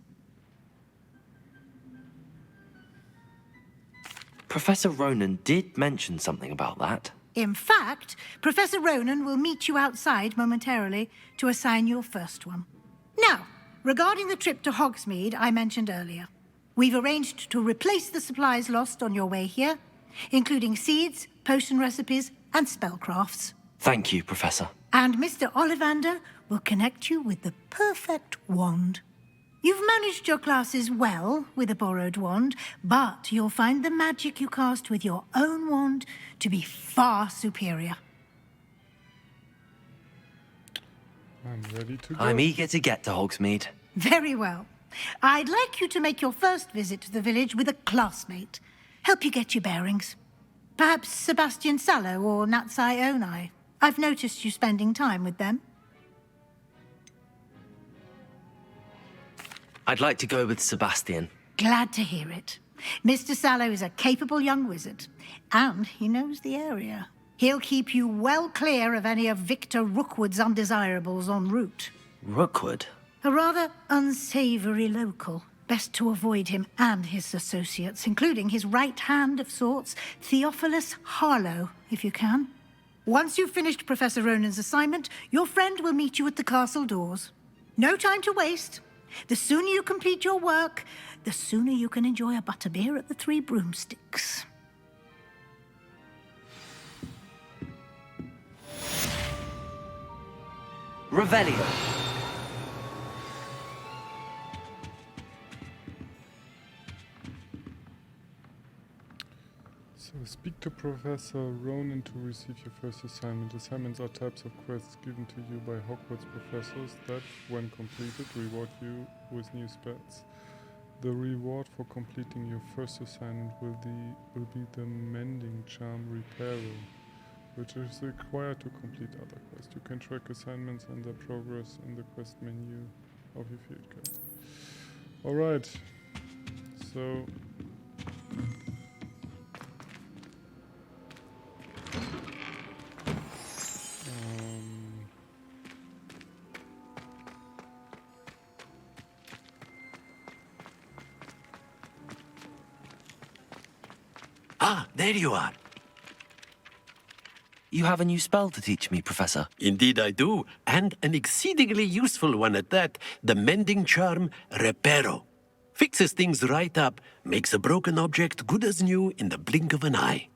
C: Professor Ronan did mention something about that.
H: In fact, Professor Ronan will meet you outside momentarily to assign your first one. Now, regarding the trip to Hogsmeade I mentioned earlier, we've arranged to replace the supplies lost on your way here, including seeds, potion recipes, and spellcrafts.
C: Thank you, Professor.
H: And Mr. Ollivander will connect you with the perfect wand. You've managed your classes well with a borrowed wand, but you'll find the magic you cast with your own wand to be far superior.
A: I'm ready to go.
C: I'm eager to get to Hogsmeade.
H: Very well. I'd like you to make your first visit to the village with a classmate. Help you get your bearings. Perhaps Sebastian Sallow or Natsai Onai. I've noticed you spending time with them.
C: I'd like to go with Sebastian.
H: Glad to hear it. Mr. Sallow is a capable young wizard, and he knows the area. He'll keep you well clear of any of Victor Rookwood's undesirables en route.
C: Rookwood?
H: A rather unsavory local. Best to avoid him and his associates, including his right hand of sorts, Theophilus Harlow, if you can. Once you've finished Professor Ronan's assignment, your friend will meet you at the castle doors. No time to waste. The sooner you complete your work, the sooner you can enjoy a butterbeer at the Three Broomsticks.
C: Revelio.
A: So speak to Professor Ronan to receive your first assignment. Assignments are types of quests given to you by Hogwarts professors that, when completed, reward you with new spells. The reward for completing your first assignment will be the Mending Charm Reparo, which is required to complete other quests. You can track assignments and their progress in the quest menu of your field guide. Alright, so
M: Ah, there you are.
C: You have a new spell to teach me, Professor.
M: Indeed I do, and an exceedingly useful one at that, the Mending Charm Reparo. Fixes things right up, makes a broken object good as new in the blink of an eye.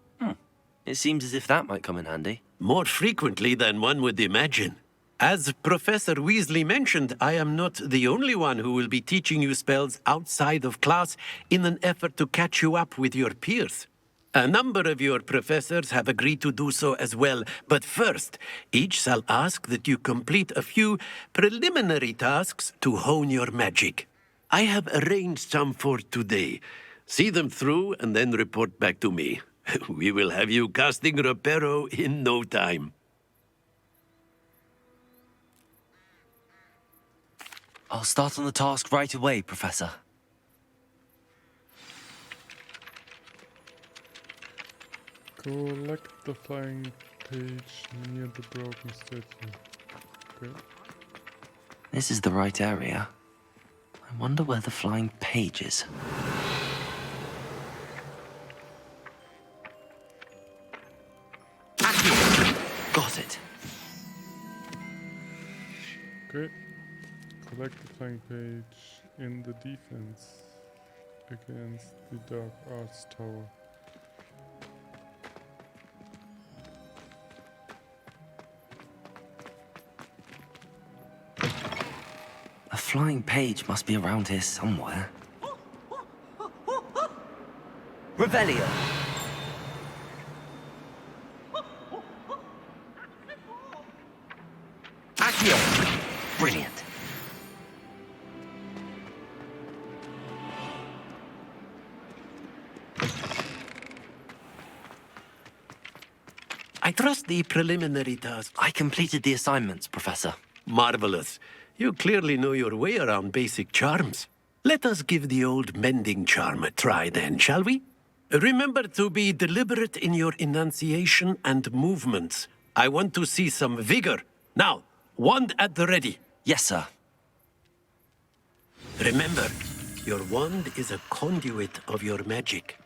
C: It seems as if that might come in handy.
M: More frequently than one would imagine. As Professor Weasley mentioned, I am not the only one who will be teaching you spells outside of class in an effort to catch you up with your peers. A number of your professors have agreed to do so as well, but first, each shall ask that you complete a few preliminary tasks to hone your magic. I have arranged some for today. See them through and then report back to me. We will have you casting Reparo in no time.
C: I'll start on the task right away, Professor.
A: collect the flying page near the broken statue. Okay.
C: This is the right area. I wonder where the flying page is. Got it.
A: Okay. Collect the flying page in the defense against the Dark Arts Tower.
C: A flying page must be around here somewhere. Revelio. Accio. Brilliant.
M: I trust the preliminary task.
C: I completed the assignments, Professor.
M: Marvelous. You clearly know your way around basic charms. Let us give the old mending charm a try then, shall we? Remember to be deliberate in your enunciation and movements. I want to see some vigor. Now, wand at the ready.
C: Yes, sir.
M: Remember, your wand is a conduit of your magic.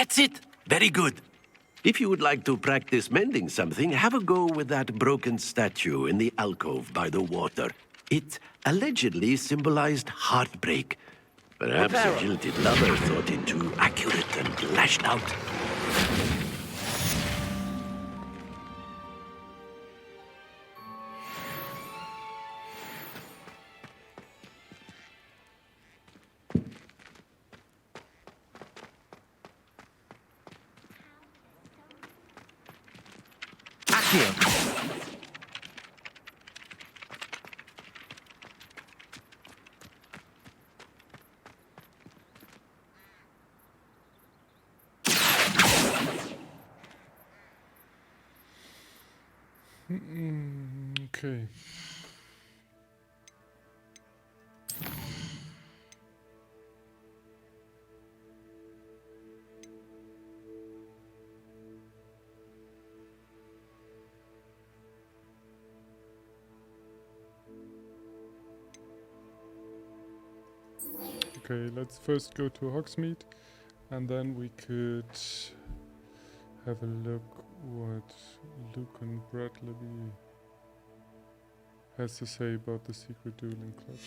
M: That's it! Very good. If you would like to practice mending something, have a go with that broken statue in the alcove by the water. It allegedly symbolized heartbreak. Perhaps a jilted lover thought it too accurate and lashed out.
A: Okay. Okay, let's first go to Hogsmeade, and then we could have a look what Luke and Bradley has to say about the secret dueling club.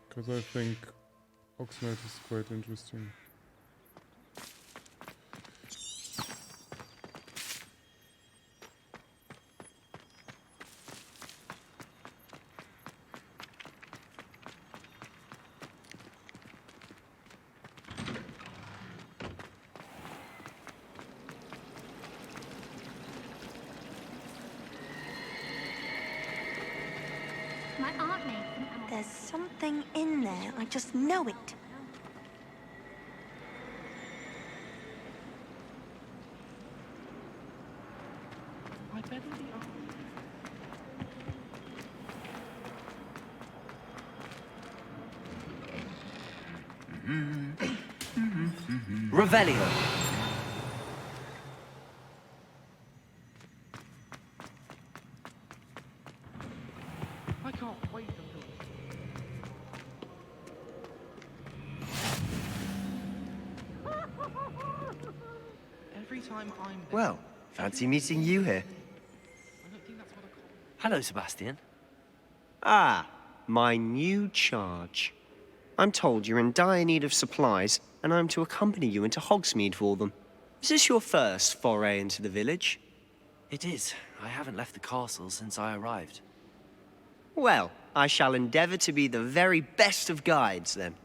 A: Because I think Hogsmeade is quite interesting.
P: My aunt made them.
K: There's something in there. I just know it.
F: I better be up.
C: Revelio.
F: I can't wait until... Every time I'm...
B: Well, fancy meeting you here.
F: I don't think that's what I call...
C: Hello, Sebastian.
B: Ah, my new charge. I'm told you're in dire need of supplies, and I'm to accompany you into Hogsmeade for them. Is this your first foray into the village?
C: It is. I haven't left the castle since I arrived.
B: Well, I shall endeavour to be the very best of guides, then.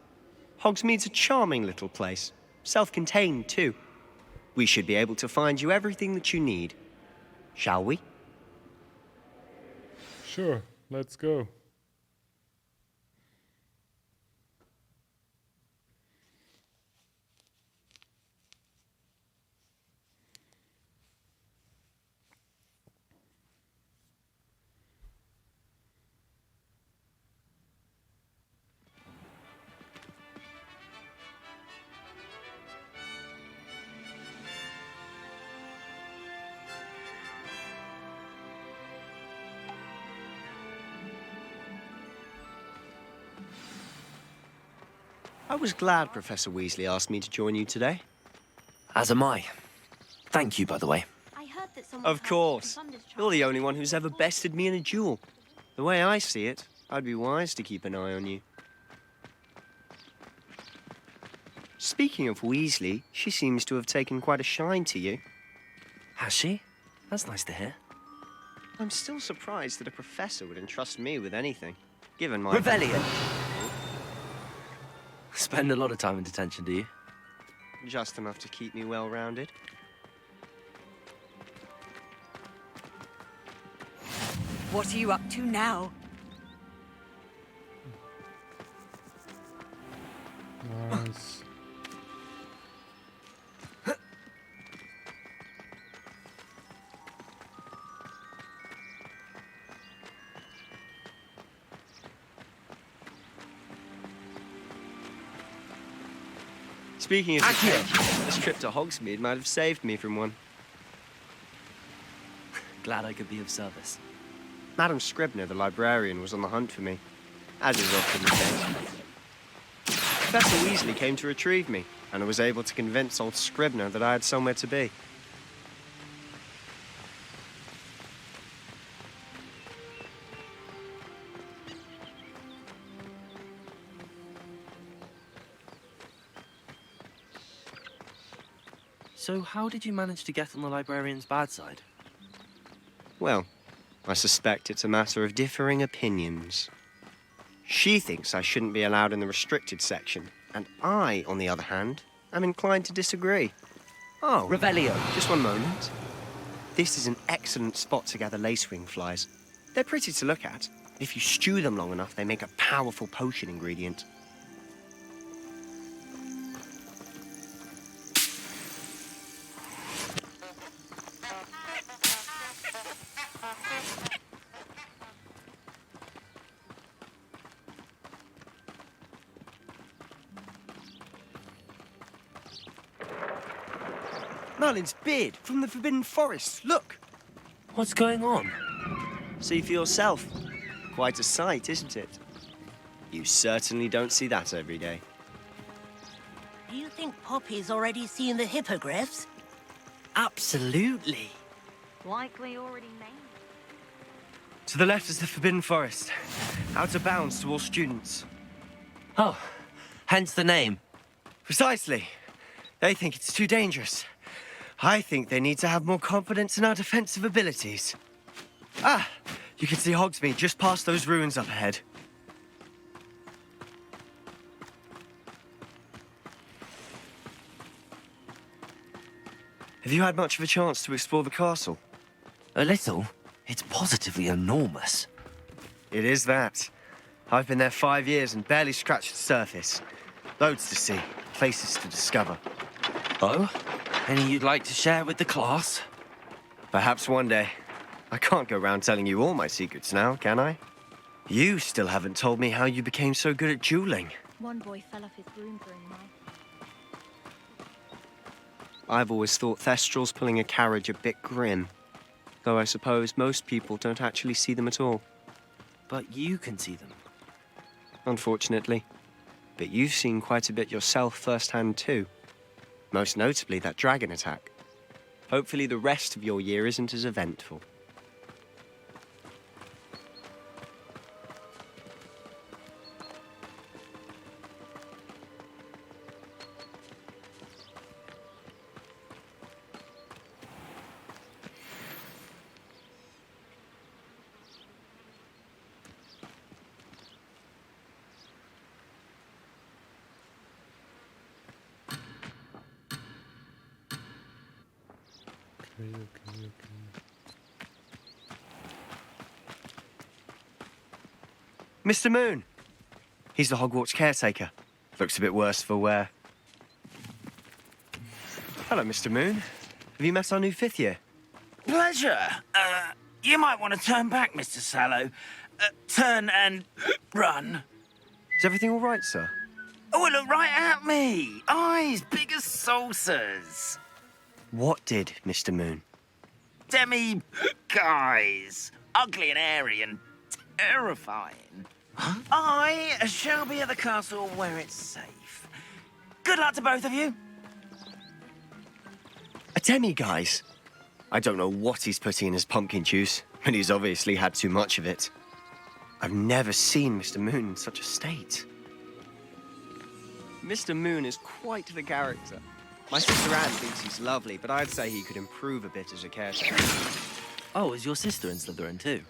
B: Hogsmeade's a charming little place. Self-contained, too. We should be able to find you everything that you need. Shall we?
A: Sure, let's go.
B: I was glad Professor Weasley asked me to join you today.
C: As am I. Thank you, by the way.
E: I heard that someone
B: Of course. You're the only one who's ever bested me in a duel. The way I see it, I'd be wise to keep an eye on you. Speaking of Weasley, she seems to have taken quite a shine to you.
C: Has she? That's nice to hear.
B: I'm still surprised that a professor would entrust me with anything, given my...
C: Revelio! Spend a lot of time in detention, do you?
B: Just enough to keep me well-rounded.
Q: What are you up to now?
A: Nice.
B: Speaking of detention, this trip to Hogsmeade might have saved me from one.
C: Glad I could be of service.
B: Madam Scribner, the librarian, was on the hunt for me, as is often the case. Professor Weasley came to retrieve me, and I was able to convince old Scribner that I had somewhere to be.
C: So how did you manage to get on the librarian's bad side?
B: Well, I suspect it's a matter of differing opinions. She thinks I shouldn't be allowed in the restricted section, and I, on the other hand, am inclined to disagree. Oh,
C: Revelio.
B: Just one moment. This is an excellent spot to gather lacewing flies. They're pretty to look at. If you stew them long enough, they make a powerful potion ingredient. Merlin's beard from the Forbidden Forest. Look!
C: What's going on?
B: See for yourself. Quite a sight, isn't it? You certainly don't see that every day.
U: Do you think Poppy's already seen the hippogriffs?
B: Absolutely.
U: Likely already named.
B: To the left is the Forbidden Forest. Out of bounds to all students.
C: Oh, hence the name.
B: Precisely. They think it's too dangerous. I think they need to have more confidence in our defensive abilities. Ah, you can see Hogsmeade just past those ruins up ahead. Have you had much of a chance to explore the castle?
C: A little. It's positively enormous.
B: It is that. I've been there 5 years and barely scratched the surface. Loads to see, places to discover.
C: Oh? Any you'd like to share with the class?
B: Perhaps one day. I can't go around telling you all my secrets now, can I? You still haven't told me how you became so good at dueling.
E: One boy fell off his broom for a mile.
B: I've always thought Thestrals pulling a carriage a bit grim. Though I suppose most people don't actually see them at all.
C: But you can see them.
B: Unfortunately. But you've seen quite a bit yourself firsthand too. Most notably that dragon attack. Hopefully the rest of your year isn't as eventful. Okay. Mr. Moon! He's the Hogwarts caretaker. Looks a bit worse for wear. Hello, Mr. Moon. Have you met our new 5th year?
O: Pleasure. You might want to turn back, Mr. Sallow. Turn and run.
B: Is everything all right, sir?
O: Oh, look right at me. Eyes big as saucers.
B: What did, Mr. Moon?
O: Guys. Ugly and airy and terrifying. I shall be at the castle where it's safe. Good luck to both of you.
B: A demi-guise? I don't know what he's putting in his pumpkin juice, but he's obviously had too much of it. I've never seen Mr. Moon in such a state. Mr. Moon is quite the character. My sister Anne thinks he's lovely, but I'd say he could improve a bit as a caretaker.
C: Oh, is your sister in Slytherin too?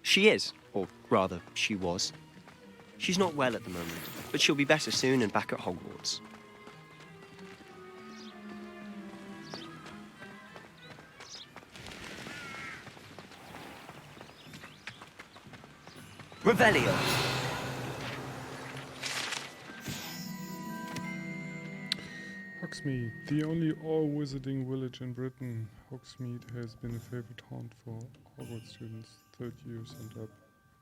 B: She is, or rather, she was. She's not well at the moment, but she'll be better soon and back at Hogwarts.
C: Revelio.
A: Hogsmeade, the only all-wizarding village in Britain. Hogsmeade has been a favorite haunt for Hogwarts students, 3rd years and up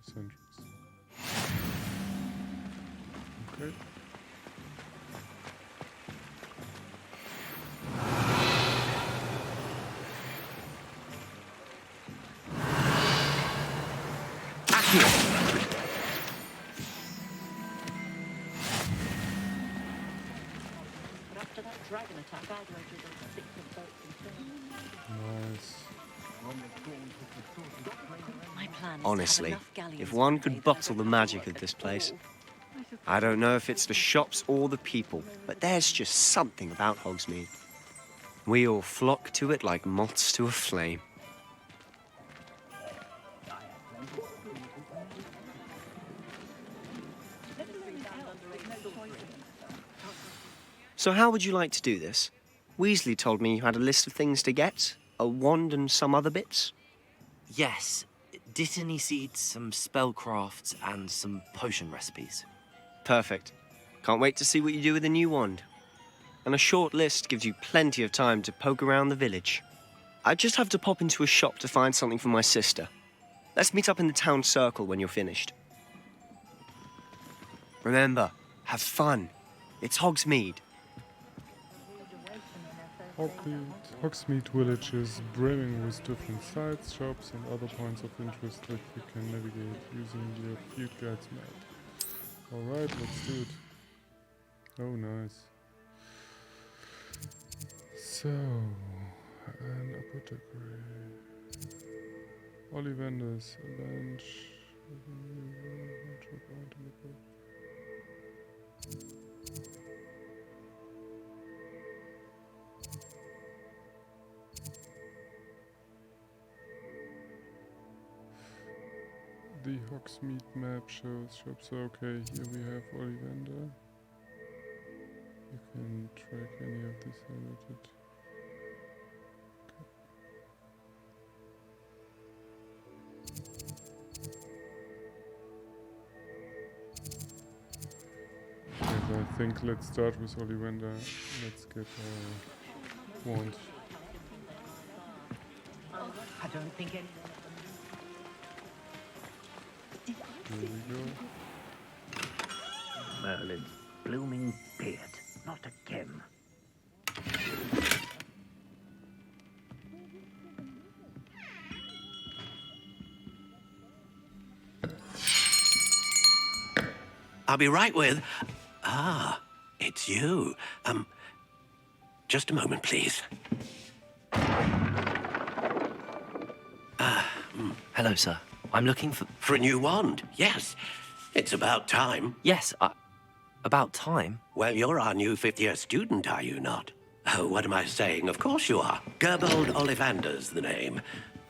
A: for centuries. Okay. Nice.
B: Honestly, if one could bottle the magic of this place. I don't know if it's the shops or the people, but there's just something about Hogsmeade. We all flock to it like moths to a flame. So how would you like to do this? Weasley told me you had a list of things to get, a wand and some other bits.
C: Yes. Dittany seeds, some spellcrafts, and some potion recipes.
B: Perfect. Can't wait to see what you do with the new wand. And a short list gives you plenty of time to poke around the village. I just have to pop into a shop to find something for my sister. Let's meet up in the town circle when you're finished. Remember, have fun. It's Hogsmeade.
A: Hogsmeade village is brimming with different sites, shops and other points of interest that you can navigate using your Field Guides map. Alright, let's do it. Oh, nice. So, an apothecary. Ollivanders, a bench. The Hogsmeade map shows shops. Okay, here we have Ollivander. You can track any of these highlighted. Okay, I think let's start with Ollivander. Let's get our wand.
U: I don't think any...
A: Here we go.
U: Merlin's blooming beard, not a gem.
M: I'll be right with... Ah, it's you. Just a moment, please.
C: Hello, sir. I'm looking for...
M: For a new wand, yes. It's about time.
C: Yes, about time?
M: Well, you're our new fifth-year student, are you not? Oh, what am I saying? Of course you are. Gerbold Ollivander's the name.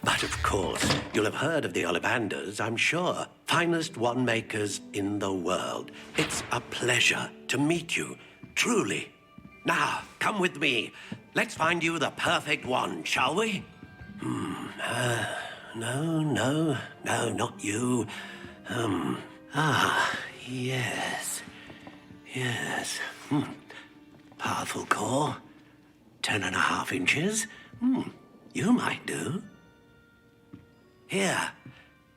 M: But of course, you'll have heard of the Ollivanders, I'm sure. Finest wand makers in the world. It's a pleasure to meet you, truly. Now, come with me. Let's find you the perfect wand, shall we? No, not you. Yes. Powerful core. 10.5 inches. You might do. Here,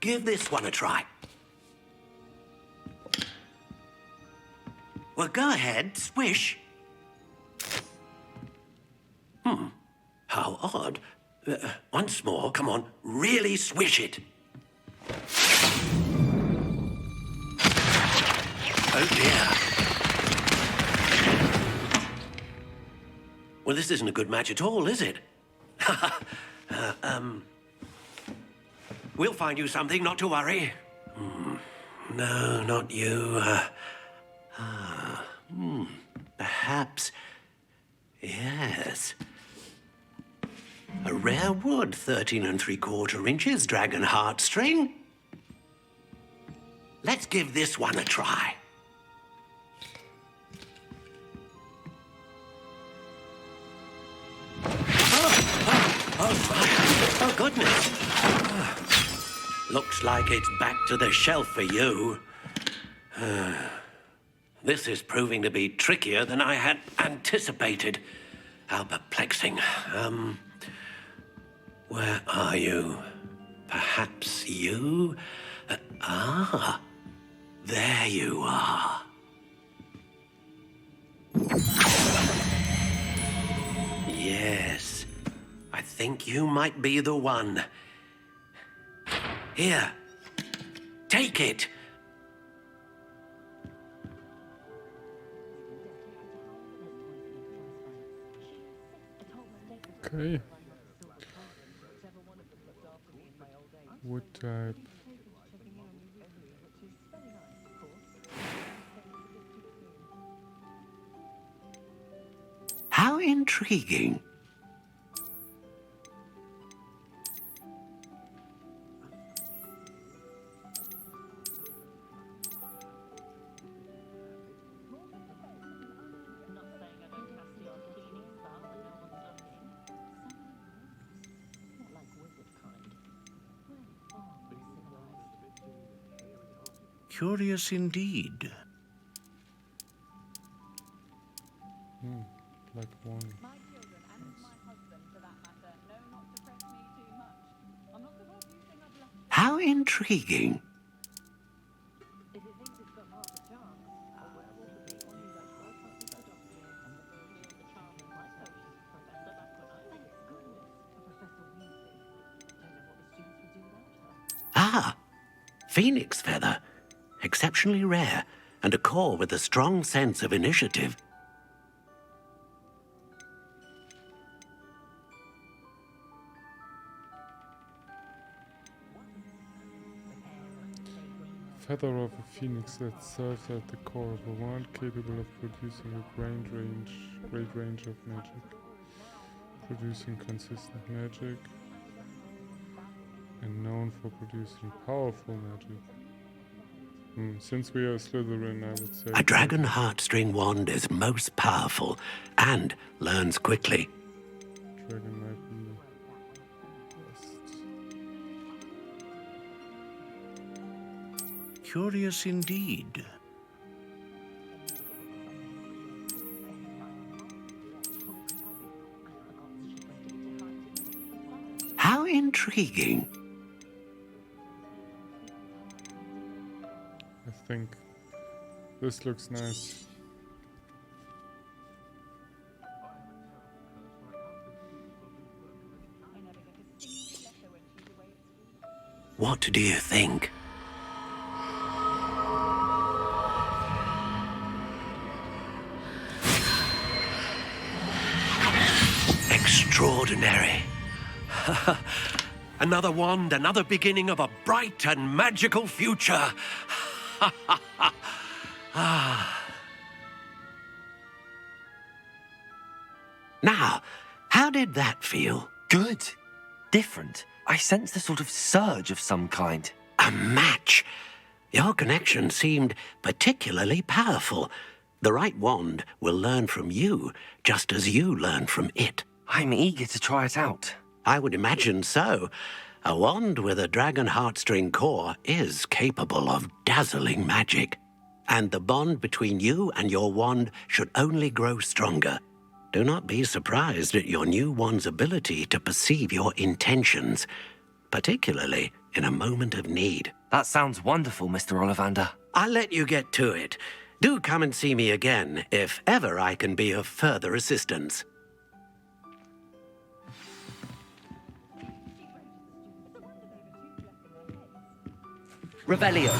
M: give this one a try. Well, go ahead, swish. How odd. Once more, come on, really swish it. Oh dear. Well, this isn't a good match at all, is it? We'll find you something, not to worry. No, not you. Perhaps. Yes. A rare wood, 13 3/4 inches, dragon heartstring. Let's give this one a try. Oh, goodness. Looks like it's back to the shelf for you. This is proving to be trickier than I had anticipated. How perplexing. Where are you? Perhaps you? There you are. Yes, I think you might be the one. Here, take it.
A: Okay. Wood type.
M: How intriguing. Curious indeed.
A: Like one.
M: How intriguing. Ah, phoenix feather. Exceptionally rare, and a core with a strong sense of initiative.
A: Feather of a phoenix that serves at the core of a wand, capable of producing a great range of magic. Producing consistent magic, and known for producing powerful magic. Since we are Slytherin, I would say...
M: A dragon heartstring wand is most powerful and learns quickly.
A: Dragon might be best.
M: Curious indeed. How intriguing.
A: I think this looks nice.
M: What do you think? Extraordinary. Another wand, another beginning of a bright and magical future. Now, how did that feel?
C: Good. Different. I sensed a sort of surge of some kind.
M: A match. Your connection seemed particularly powerful. The right wand will learn from you, just as you learn from it.
C: I'm eager to try it out.
M: I would imagine so. A wand with a dragon heartstring core is capable of dazzling magic. And the bond between you and your wand should only grow stronger. Do not be surprised at your new wand's ability to perceive your intentions, particularly in a moment of need.
C: That sounds wonderful, Mr. Ollivander.
M: I'll let you get to it. Do come and see me again if ever I can be of further assistance.
C: Revelio.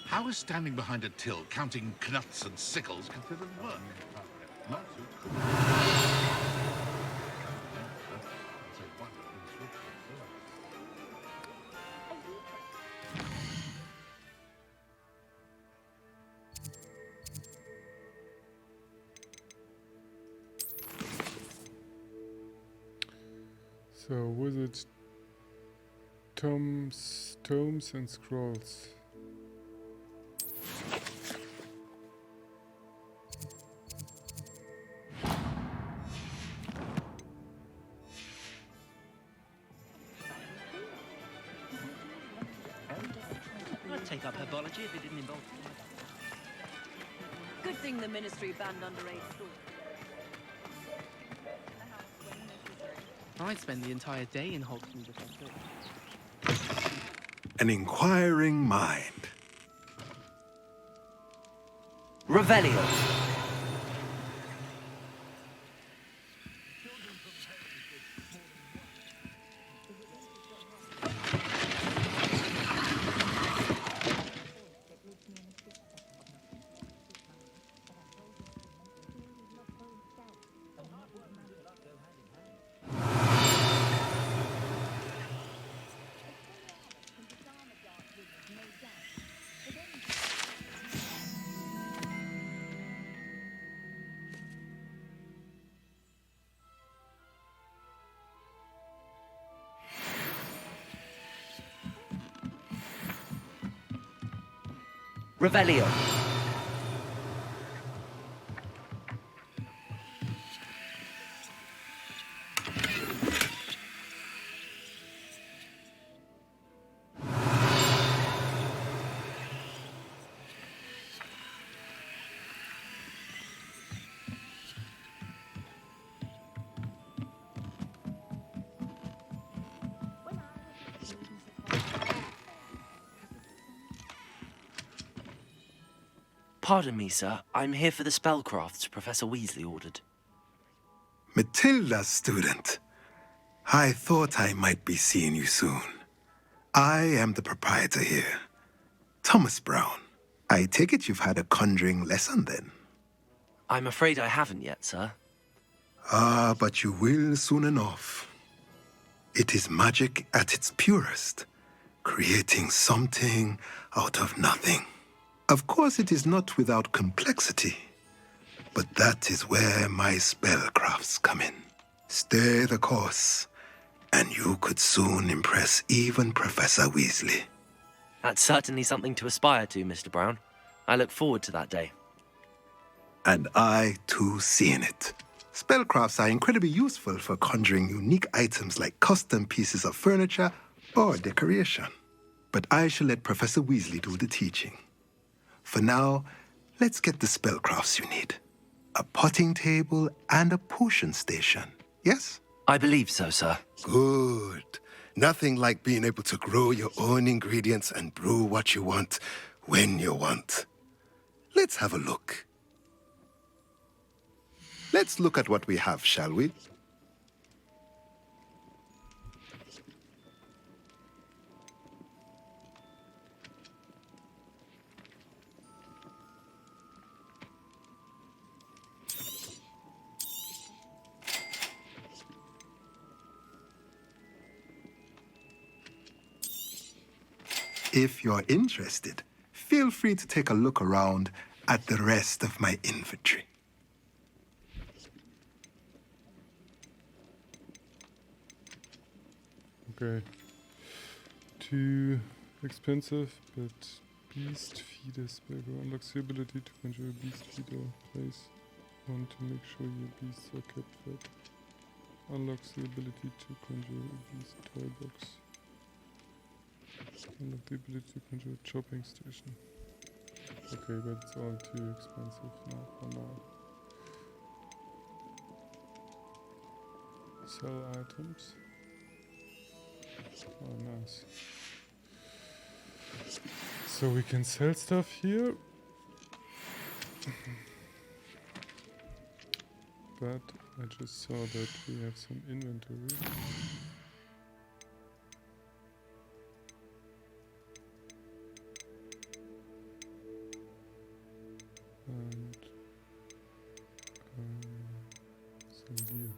J: How is standing behind a till counting knuts and sickles considered work? Not too cool.
A: So, wizard tomes and scrolls.
I: I'd take up herbology if it didn't involve.
V: Good thing the ministry banned underage schools.
N: I'd spend the entire day in Hogsmeade if I could.
W: An inquiring mind.
C: Revelio. Revelio. Pardon me, sir. I'm here for the spellcrafts Professor Weasley ordered.
W: Matilda's student. I thought I might be seeing you soon. I am the proprietor here, Thomas Brown. I take it you've had a conjuring lesson then?
C: I'm afraid I haven't yet, sir.
W: Ah, but you will soon enough. It is magic at its purest, creating something out of nothing. Of course, it is not without complexity, but that is where my spellcrafts come in. Stay the course, and you could soon impress even Professor Weasley.
C: That's certainly something to aspire to, Mr. Brown. I look forward to that day.
W: And I, too, seeing it. Spellcrafts are incredibly useful for conjuring unique items like custom pieces of furniture or decoration. But I shall let Professor Weasley do the teaching. For now, let's get the spellcrafts you need. A potting table and a potion station, yes?
C: I believe so, sir.
W: Good. Nothing like being able to grow your own ingredients and brew what you want when you want. Let's have a look. Let's look at what we have, shall we? If you're interested, feel free to take a look around at the rest of my inventory.
A: Okay. Too expensive, but Beast Feeder spell unlocks the ability to conjure a Beast Feeder. Place one to make sure your beasts are kept fed. Unlocks the ability to conjure a Beast toy box. Unlock the ability to conjure a chopping station. Okay, but it's all too expensive now for now. Sell items. Oh, nice. So we can sell stuff here. But I just saw that we have some inventory. And some gear.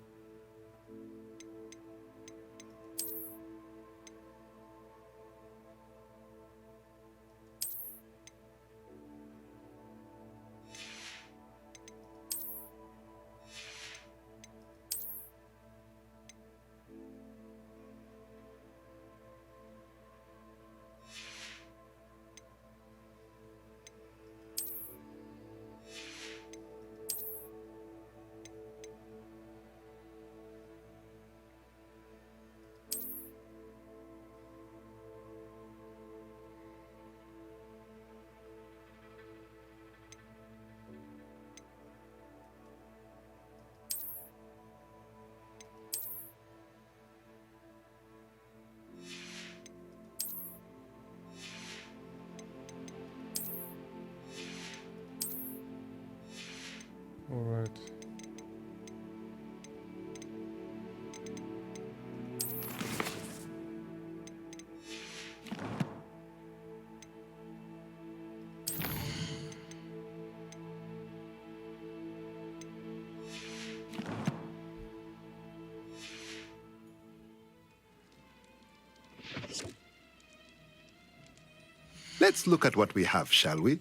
A: All right.
W: Let's look at what we have, shall we?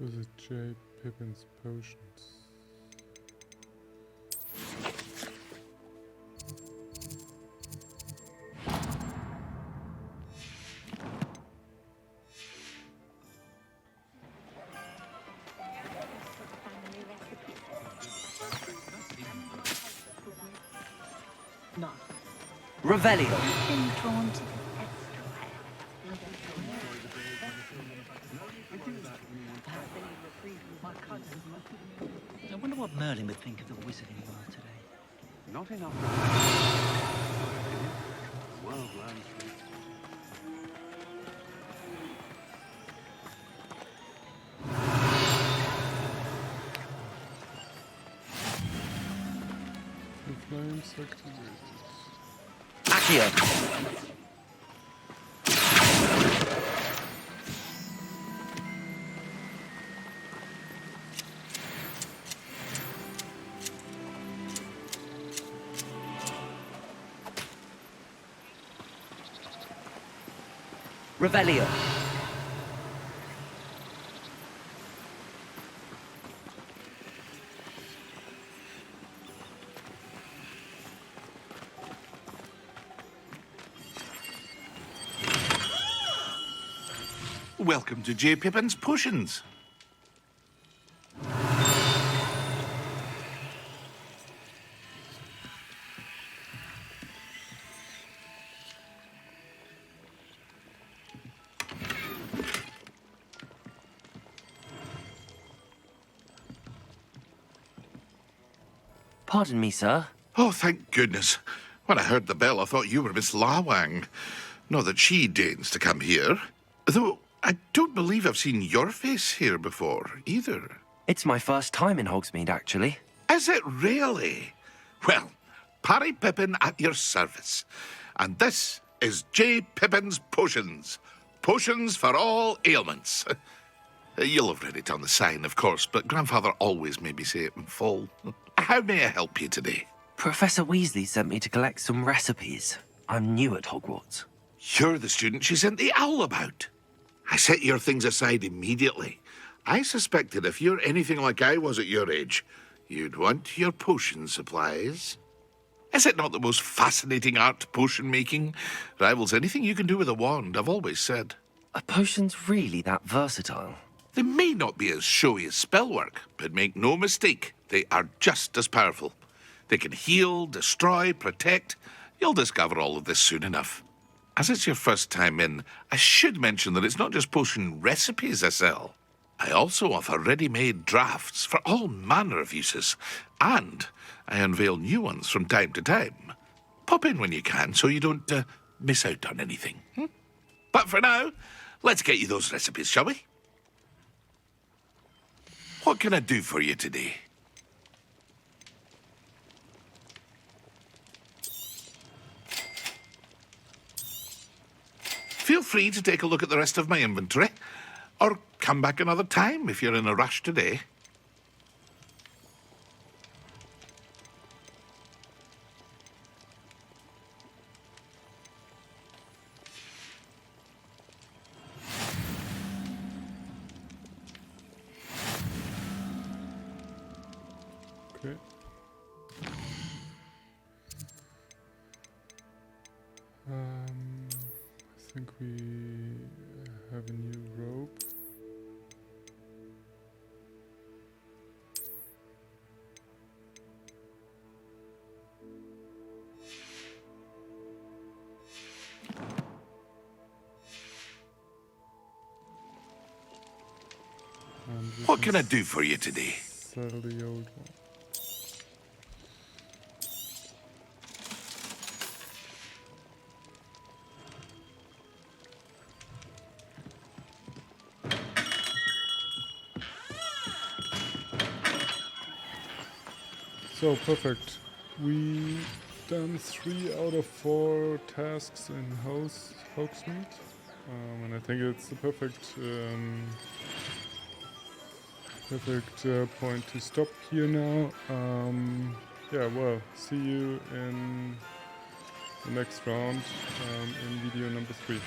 A: Visit J. Pippin's potions.
C: Revelio.
U: Been drawn to
I: I wonder what Merlin would think of the wizarding world today.
D: Not enough. World landscape.
A: The flames activated.
C: Accio. Revelio.
J: Welcome to J. Pippin's Potions.
C: Pardon me, sir.
J: Oh, thank goodness. When I heard the bell, I thought you were Miss Lawang. Not that she deigns to come here. Though I don't believe I've seen your face here before, either.
C: It's my first time in Hogsmeade, actually.
J: Is it really? Well, Parry Pippin at your service. And this is J. Pippin's Potions. Potions for all ailments. You'll have read it on the sign, of course, but Grandfather always made me say it in full. How may I help you today?
C: Professor Weasley sent me to collect some recipes. I'm new at Hogwarts.
J: You're the student she sent the owl about. I set your things aside immediately. I suspected if you're anything like I was at your age, you'd want your potion supplies. Is it not the most fascinating art, potion making? Rivals anything you can do with a wand, I've always said.
C: Are potions really that versatile?
J: They may not be as showy as spellwork, but make no mistake, they are just as powerful. They can heal, destroy, protect. You'll discover all of this soon enough. As it's your first time in, I should mention that it's not just potion recipes I sell. I also offer ready-made drafts for all manner of uses, and I unveil new ones from time to time. Pop in when you can so you don't miss out on anything. But for now, let's get you those recipes, shall we? What can I do for you today? Feel free to take a look at the rest of my inventory, or come back another time if you're in a rush today.
A: Okay. I think we have a new robe.
J: What can I do for you today?
A: Sell the old one. So perfect. We've done 3 out of 4 tasks in Hogsmeade, and I think it's the perfect point to stop here now. Yeah, well, see you in the next round in video number 3.